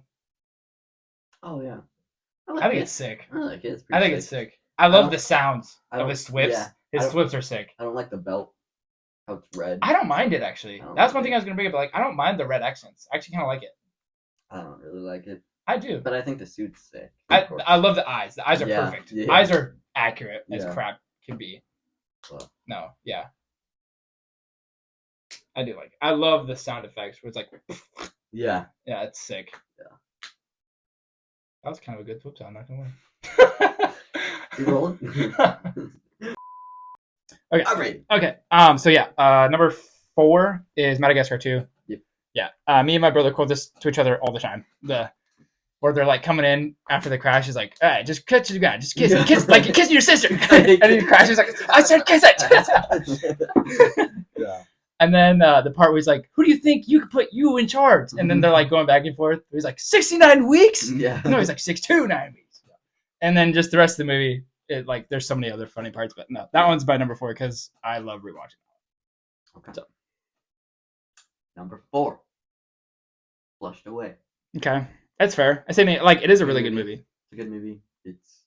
Oh yeah. I think it's sick. I like it. I think it's sick. I love the sounds of his swips. yeah. His swips are sick. I don't like the belt. How it's red. I don't mind it actually. That's one thing I was gonna bring up. Like, I don't mind the red accents. I actually kind of like it. I don't really like it. I do. But I think the suit's sick. I love the eyes. The eyes are perfect. Yeah. Eyes are accurate as crap can be. Well. No, yeah. I do like it. I love the sound effects where it's like yeah. Yeah, it's sick. Yeah. That was kind of a good flip sound, not gonna lie. You rolling? Okay. All right. Okay. So yeah, number 4 is Madagascar 2. Yep. Yeah. Me and my brother quote this to each other all the time. Where they're like coming in after the crash, he's like, "All right, just catch the guy, just kiss it, kiss like you're kissing your sister." And he crashes like, "I said kiss it." Yeah. And then the part where he's like, "Who do you think you could put you in charge?" And then they're like going back and forth. He's like, 69 weeks? Yeah. No, he's like 9 weeks. And then just the rest of the movie, there's so many other funny parts, but no, that one's by number 4 because I love rewatching. Okay. So. Number 4. Flushed Away. Okay, that's fair. I say, like, it is a really good movie. It's a good movie. It's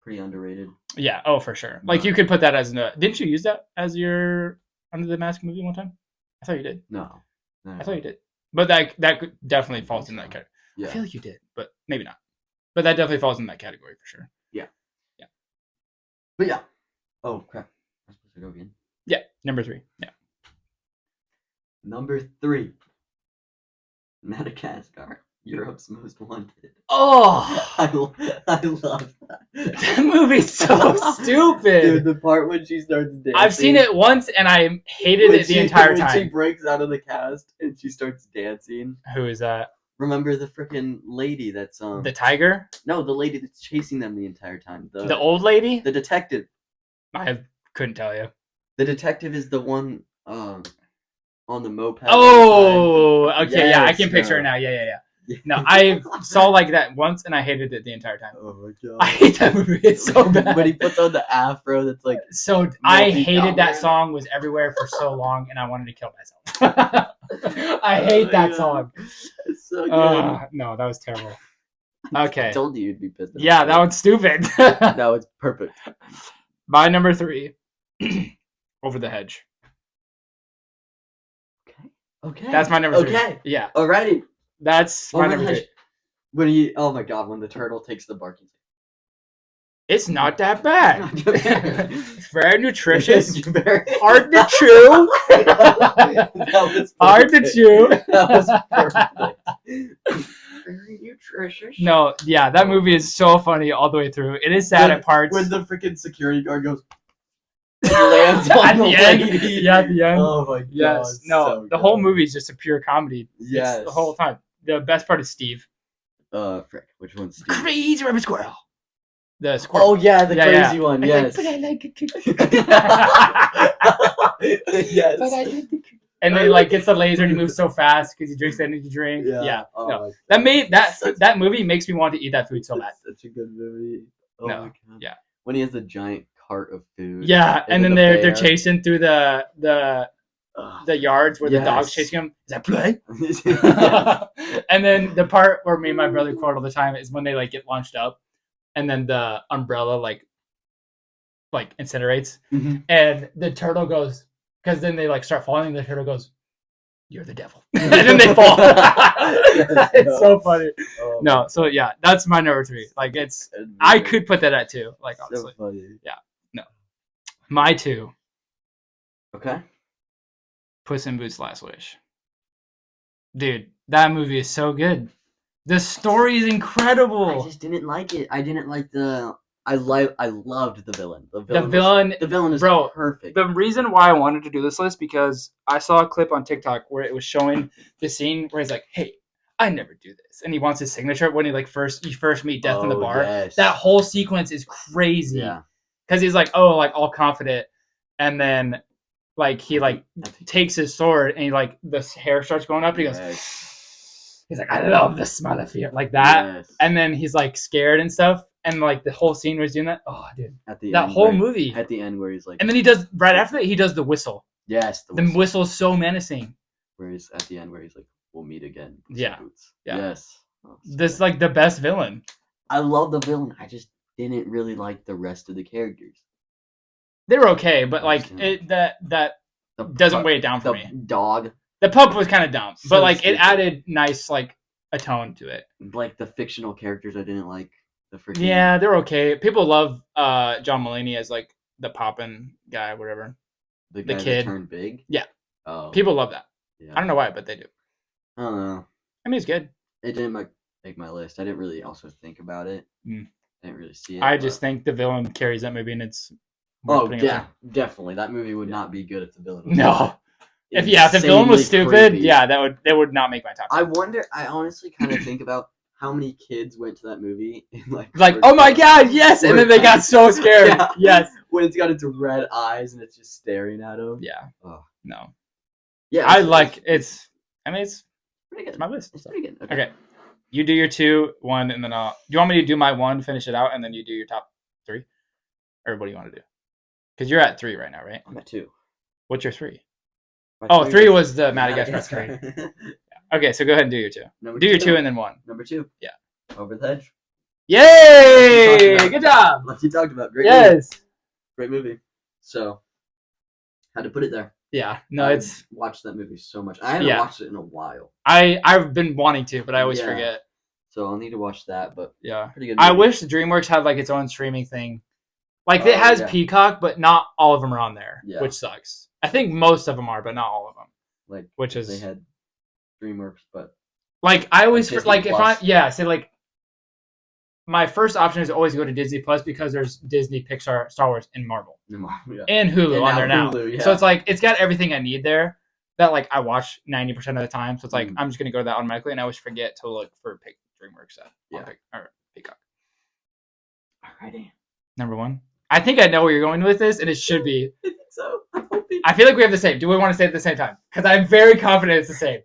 pretty underrated. Yeah. Oh, for sure. Like, you could put that as didn't you use that as your Under the Mask movie one time? I thought you did. No. I thought you did. But that definitely falls in that category. Yeah. I feel like you did, but maybe not. But that definitely falls in that category for sure. Yeah. Yeah. But yeah. Oh crap! I'm supposed to go again. Yeah. Number 3. Yeah. Number 3. Madagascar, Europe's Most Wanted. Oh, I love that. That movie's so stupid. Dude, the part when she starts dancing. I've seen it once and I hated it the entire time. When she breaks out of the cast and she starts dancing. Who is that? Remember the freaking lady that's the tiger? No, the lady that's chasing them the entire time. The old lady? The detective. I couldn't tell you. The detective is the one on the moped. Oh, okay, yeah, I can picture it now. Yeah. No, I saw like that once and I hated it the entire time. Oh my god. I hate that movie. It's so bad. When he puts on the afro that's like so I hated that song was everywhere for so long and I wanted to kill myself. I hate that song. It's so good. No, that was terrible. Okay. I told you you'd be pissed. Yeah, that one's stupid. No, it's perfect. My number 3. Over the Hedge. Okay. That's my number 3. Okay. Yeah. Alrighty. That's my number 3. When oh my god, when the turtle takes the barking. It's not that bad. It's very nutritious. Very hard to chew. That was hard to chew. That was perfect. Very nutritious. No, yeah, that movie is so funny all the way through. It is sad at parts. When the freaking security guard goes, he lands on the lady. Yeah, at the end. Oh my god. Yes. No, so the whole movie is just a pure comedy. Yes. It's the whole time. The best part is Steve. Frick. Which one's Steve? Crazy rabbit squirrel. The squirrel. Oh yeah, the crazy one. Yes. But I like it. Yes. But I like it. And then like gets the laser and he moves so fast because he drinks the energy drink. Yeah. Oh, no. That movie makes me want to eat that food so bad. Such a good movie. Oh No. my god. Yeah. When he has the giant cart of food. Yeah, and then they're chasing through the yards where the dog's chasing him. Is that play? And then the part where me and my brother quote all the time is when they like get launched up, and then the umbrella like incinerates, and the turtle goes because then they like start falling. And the turtle goes, "You're the devil," and then they fall. It's so funny. Oh, no, so yeah, that's my number 3. Like it's, I could put that at 2. Like honestly, so funny. Yeah. No, my 2. Okay. Puss in Boots: Last Wish. Dude, that movie is so good. The story is incredible. I just didn't like it. I didn't like the. I loved the villain. The villain is perfect. The reason why I wanted to do this list because I saw a clip on TikTok where it was showing the scene where he's like, "Hey, I never do this," and he wants his signature when you first meet Death in the bar. Yes. That whole sequence is crazy. Yeah. Because he's like, oh, like all confident, and then like he like takes his sword and he like the hair starts going up and he goes, he's like, I love the smell of fear, like that, and then he's like scared and stuff, and like the whole scene was doing that. Oh, dude, that whole movie. At the end where he's like, and then he does right after that he does the whistle. Yes, the whistle is so menacing. Where he's at the end where he's like, we'll meet again. Yeah. Yes. Oh, this like the best villain. I love the villain. I just didn't really like the rest of the characters. They were okay, but like that doesn't weigh it down for me. Dog. The pup was kind of dumb, but like stupid. It added nice like a tone to it. Like the fictional characters, I didn't like the freaking. Yeah, they're okay. People love John Mulaney as like the poppin' guy, whatever. The kid that turned big. Yeah. Oh. People love that. Yeah. I don't know why, but they do. I don't know. I mean, it's good. It didn't make my list. I didn't really also think about it. I didn't really see it. I just think the villain carries that movie, and it's. Oh yeah, definitely. That movie would not be good if the villain was if the villain was stupid, creepy. Yeah, that would not make my top 10. I honestly kind of think about how many kids went to that movie in like oh my god, yes, and then they got so scared. Yeah. Yes. When it's got its red eyes and it's just staring at them. Yeah. Oh. No. Yeah. It's pretty good. It's my list. It's pretty good. Okay. You do your 2, 1, and then do you want me to do my 1, finish it out, and then you do your top 3? Or what do you want to do? Because you're at 3 right now, right? I'm at 2. What's your 3? Oh, 3 was the Madagascar 3. Okay, so go ahead and do your 2. Do your 2 and then 1. Number 2. Yeah. Over the Hedge. Yay! Good job. Like you talked about. Great movie. Great movie. So, had to put it there. Yeah. No, I've watched that movie so much. I haven't watched it in a while. I've been wanting to, but I always forget. So I'll need to watch that, but pretty good movie. I wish DreamWorks had like its own streaming thing. Like it has Peacock, but not all of them are on there, which sucks. I think most of them are, but not all of them. Like which is they had DreamWorks, but like I always like if I say like my first option is always go to Disney Plus because there's Disney, Pixar, Star Wars, and Marvel, and Hulu on there now. Hulu, yeah. So it's like it's got everything I need there. That like I watch 90% of the time. So it's like I'm just gonna go to that automatically, and I always forget to look for DreamWorks or Peacock. Alrighty. Number 1. I think I know where you're going with this, and it should be. I think so. I feel like we have the same. Do we want to say it at the same time? Because I'm very confident it's the same.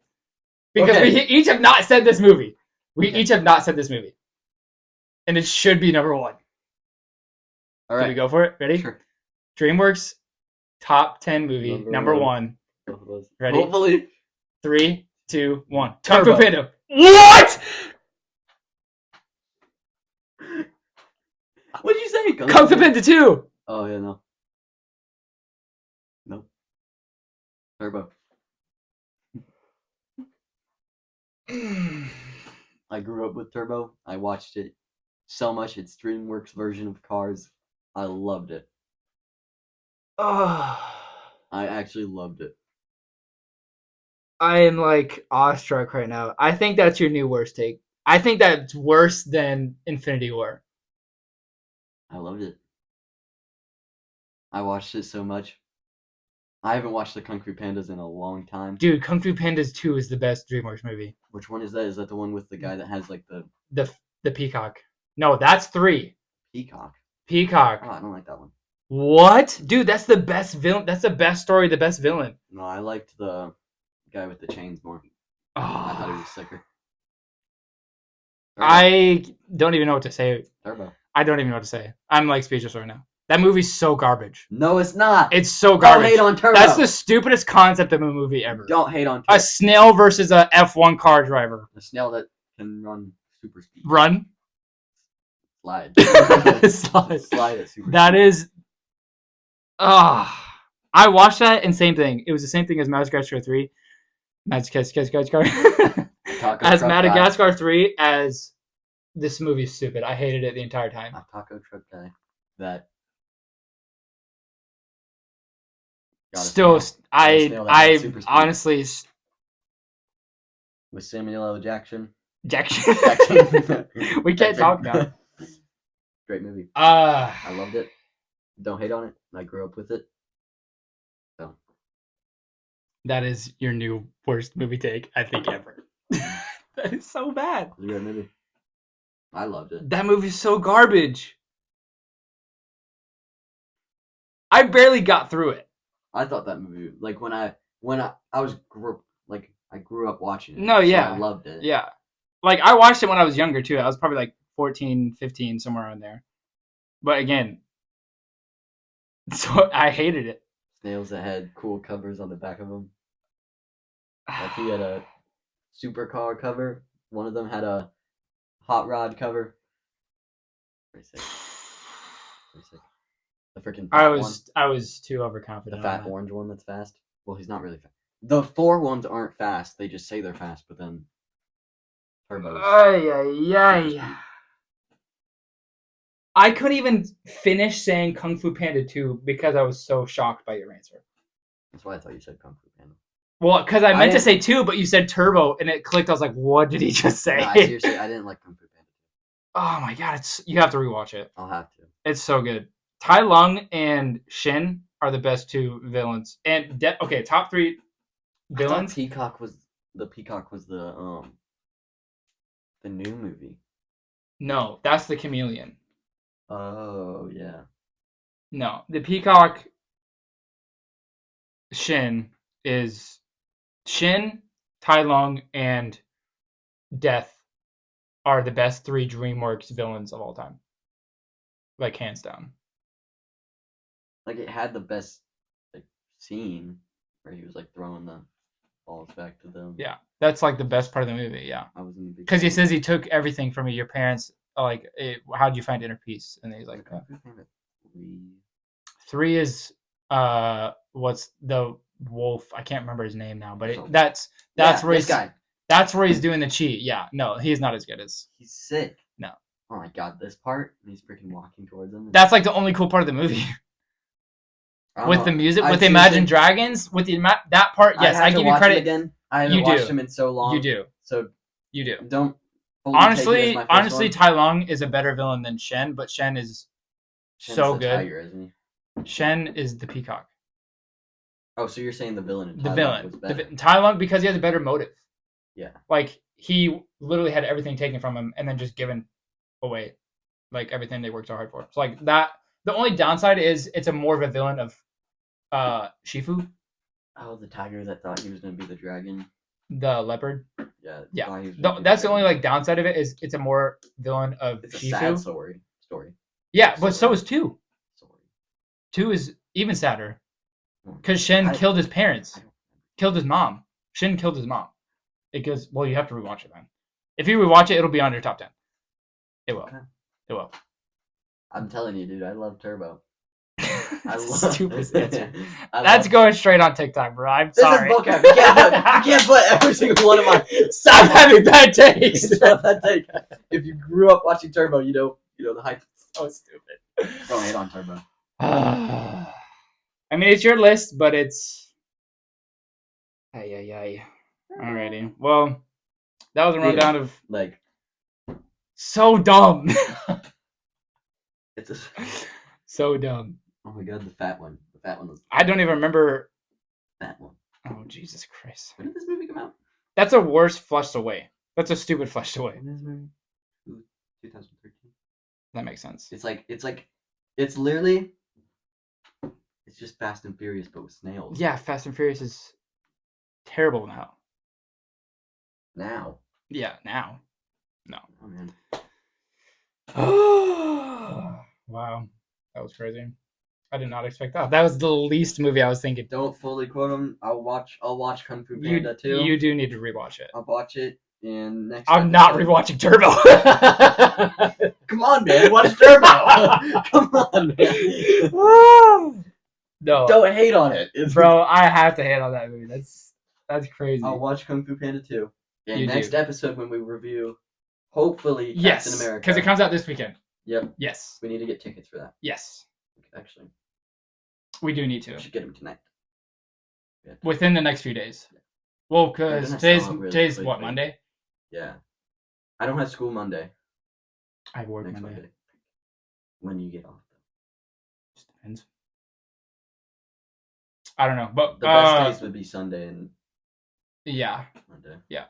Because we each have not said this movie. Each have not said this movie. And it should be number 1. All right. Can we go for it? Ready? Sure. DreamWorks top 10 movie, number 1. Ready? Hopefully. 3, 2, 1. Kung Fu Panda. What? What did you say? Kung Fu Panda 2. Oh, yeah, no. Nope. Turbo. I grew up with Turbo. I watched it so much. It's DreamWorks' version of Cars. I loved it. I actually loved it. I am like awestruck right now. I think that's your new worst take. I think that's worse than Infinity War. I loved it. I watched it so much. I haven't watched the Kung Fu Pandas in a long time. Dude, Kung Fu Pandas 2 is the best DreamWorks movie. Which one is that? Is that the one with the guy that has like the peacock? No, that's 3. Peacock. Peacock. Oh, I don't like that one. What? Dude, that's the best villain. That's the best story, the best villain. No, I liked the guy with the chains more. Oh. I thought he was sicker. Turbo. I don't even know what to say. Turbo. I don't even know what to say. I'm like speechless right now. That movie's so garbage. No, it's not. It's so garbage. Don't hate on Turbo. That's the stupidest concept of a movie ever. Don't hate on Turbo. A snail versus a F1 car driver. A snail that can run super speed. Run? Slide. Slide at super speed. That is... I watched that and same thing. It was the same thing as Madagascar 3. Madagascar. As Madagascar 3 as... This movie's stupid. I hated it the entire time. A taco truck guy that still I honestly with Samuel L. Jackson. Jackson. We can't talk now. Great movie. I loved it. Don't hate on it. I grew up with it. So that is your new worst movie take, I think, ever. That is so bad. It was a great movie. I loved it. That movie's so garbage. I barely got through it. I thought that movie, like when I grew up watching it. No, yeah. So I loved it. Yeah. Like I watched it when I was younger too. I was probably like 14, 15, somewhere around there. But again, so I hated it. Snails that had cool covers on the back of them. Like he had a supercar cover. One of them had a hot rod cover. Pretty sick. The freaking I was too overconfident. The fat orange one that's fast. Well, he's not really fast. The 4 ones aren't fast. They just say they're fast, but then Turbo's. I couldn't even finish saying Kung Fu Panda 2 because I was so shocked by your answer. That's why I thought you said Kung Fu Panda. Well, because I meant to say 2, but you said Turbo, and it clicked. I was like, what did he just say? No, seriously, I didn't like Kung Fu Panda 2. Oh my god, you have to rewatch it. I'll have to. It's so good. Tai Lung and Shin are the best 2 villains. And top 3 villains. The Peacock was the new movie. No, that's the Chameleon. Oh yeah. No, the Peacock. Shin, Tai Lung, and Death are the best 3 DreamWorks villains of all time. Like hands down. Like it had the best scene where he was like throwing the balls back to them. Yeah, that's like the best part of the movie. Yeah, I was in the because he says he took everything from your parents. Like, how'd you find inner peace? And he's like, 3 is what's the wolf? I can't remember his name now, but that's where he's guy. That's where he's doing the cheat. Yeah, no, he's not as good as. He's sick. No. Oh my god, this part, and he's freaking walking towards him. That's like the only cool part of the movie. With the music, with Imagine Dragons, with that part, yes, I give you credit. Again. I haven't watched him in so long. You do. So you do. Don't Honestly, Tai Lung is a better villain than Shen, but Shen is so good. Tiger, isn't he? Shen is the peacock. Oh, so you're saying the villain in Tai Lung was better. Tai Lung, because he has a better motive. Yeah. Like, he literally had everything taken from him and then just given away. Like, everything they worked so hard for. So, like, that... The only downside is it's a more of a villain of Shifu. Oh, the tiger that thought he was going to be the dragon. The leopard. Yeah. That's the only, like, downside of it is it's a more villain of it's Shifu. It's a sad story. Yeah, but so is 2. 2 is even sadder. Because Shen killed his parents. Killed his mom. Shen killed his mom. It goes, well, you have to rewatch it then. If you rewatch it, it'll be on your top 10. It will. Okay. It will. I'm telling you, dude, I love Turbo. Stupid answer. That's going straight on TikTok, bro. I'm sorry. This is vocab. You can't put every single one of my... Stop having bad takes. Stop that take. If you grew up watching Turbo, you know the hype. So stupid. Don't hate on Turbo. I mean, it's your list, but it's... Ay. Alrighty. Well, that was a rundown of... Like... So dumb. It's so dumb. Oh my god, the fat one. The fat one was... I don't even remember... That one. Oh, Jesus Christ. When did this movie come out? That's a worse flushed away. That's a stupid flushed away. When is this movie? 2013. That makes sense. It's literally... It's just Fast and Furious, but with snails. Yeah, Fast and Furious is terrible now. Now? Yeah, now. No. Oh, man. Wow. That was crazy. I did not expect that. That was the least movie I was thinking. Don't fully quote them. I'll watch Kung Fu Panda too. You do need to rewatch it. I'll watch it in next I'm not rewatching Turbo. Come on, man. Watch Turbo. Come on, man. No. Don't hate on it. Bro, I have to hate on that movie. That's crazy. I'll watch Kung Fu Panda 2. And next episode when we review, hopefully, Captain America. Because it comes out this weekend. Yep. Yes. We need to get tickets for that. Yes. Actually. We do need to. We should get them tonight. Within the next few days. Well, because today's what, Monday? Yeah. I don't have school Monday. I work Monday. When you get off, though. Just depends. I don't know, but the best days would be Sunday and Monday. Yeah.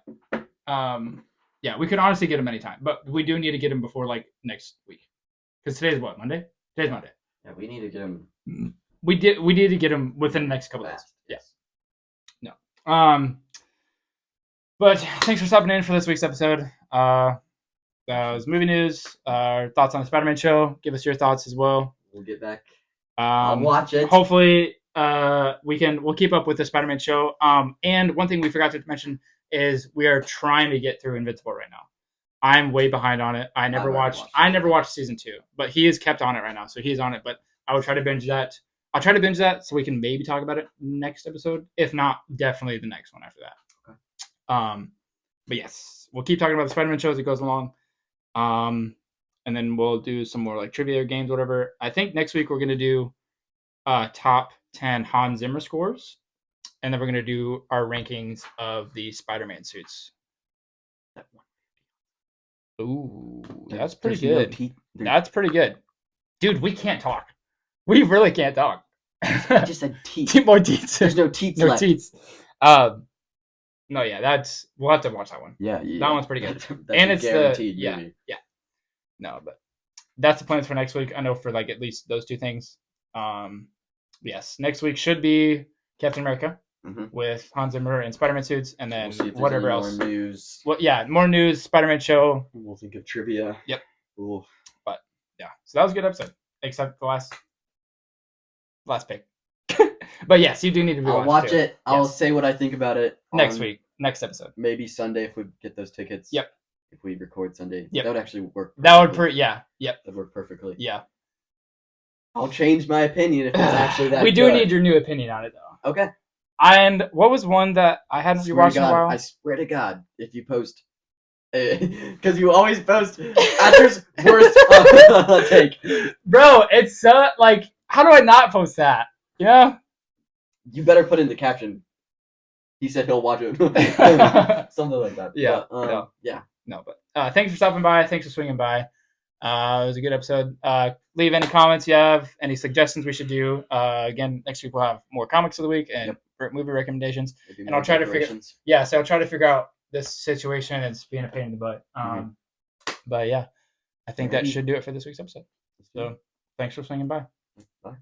Yeah, we could honestly get them anytime, but we do need to get them before like next week. Because today's what, Monday? Today's Monday. Yeah, we need to get them. We need to get them within the next couple days. Yes. No. But thanks for stopping in for this week's episode. That was movie news. Thoughts on the Spider-Man show. Give us your thoughts as well. We'll get back. I'll watch it. Hopefully, we'll keep up with the Spider-Man show. And one thing we forgot to mention is we are trying to get through Invincible right now. I'm way behind on it. I never watched season 2, but he is kept on it right now, so he's on it. But I will try to binge that. I'll try to binge that so we can maybe talk about it next episode. If not, definitely the next one after that. Okay. But yes, we'll keep talking about the Spider-Man show as it goes along. And then we'll do some more like trivia games, whatever. I think next week we're gonna do top 10 Hans Zimmer scores, and then we're gonna do our rankings of the Spider-Man suits. Ooh, that's pretty good. That's pretty good, dude. We can't talk. We really can't talk. I just said teeth. More teeth. There's no teeth. No teeth. No, yeah, we'll have to watch that one. Yeah. That one's pretty good. That's and it's guaranteed movie. Yeah. No, but that's the plans for next week. I know for like at least those two things. Yes, next week should be Captain America with Hans Zimmer and Spider-Man suits, and then whatever else. More news. More news. Spider-Man show. We'll think of trivia. Yep. Cool. But yeah, so that was a good episode, except the last pick. But yes, you do need to I'll watch it. I'll say what I think about it next week, next episode. Maybe Sunday if we get those tickets. Yep. If we record Sunday, yep. That would actually work. Perfectly. That would Yep. That'd work perfectly. Yeah. I'll change my opinion if it's actually that. We do need your new opinion on it though. Okay. And what was one that I hadn't rewatched in a while? I swear to God, if you post, because you always post actors worst take. Bro, it's so like, how do I not post that? Yeah. You better put in the caption. He said he'll watch it. Something like that. Yeah. Yeah. No, but thanks for stopping by. Thanks for swinging by. It was a good episode. Leave any comments you have, any suggestions we should do. Again, next week we'll have more comics of the week and movie recommendations. And I'll try to figure out this situation. It's being a pain in the butt. But yeah, I think that should do it for this week's episode. So thanks for swinging by. Bye.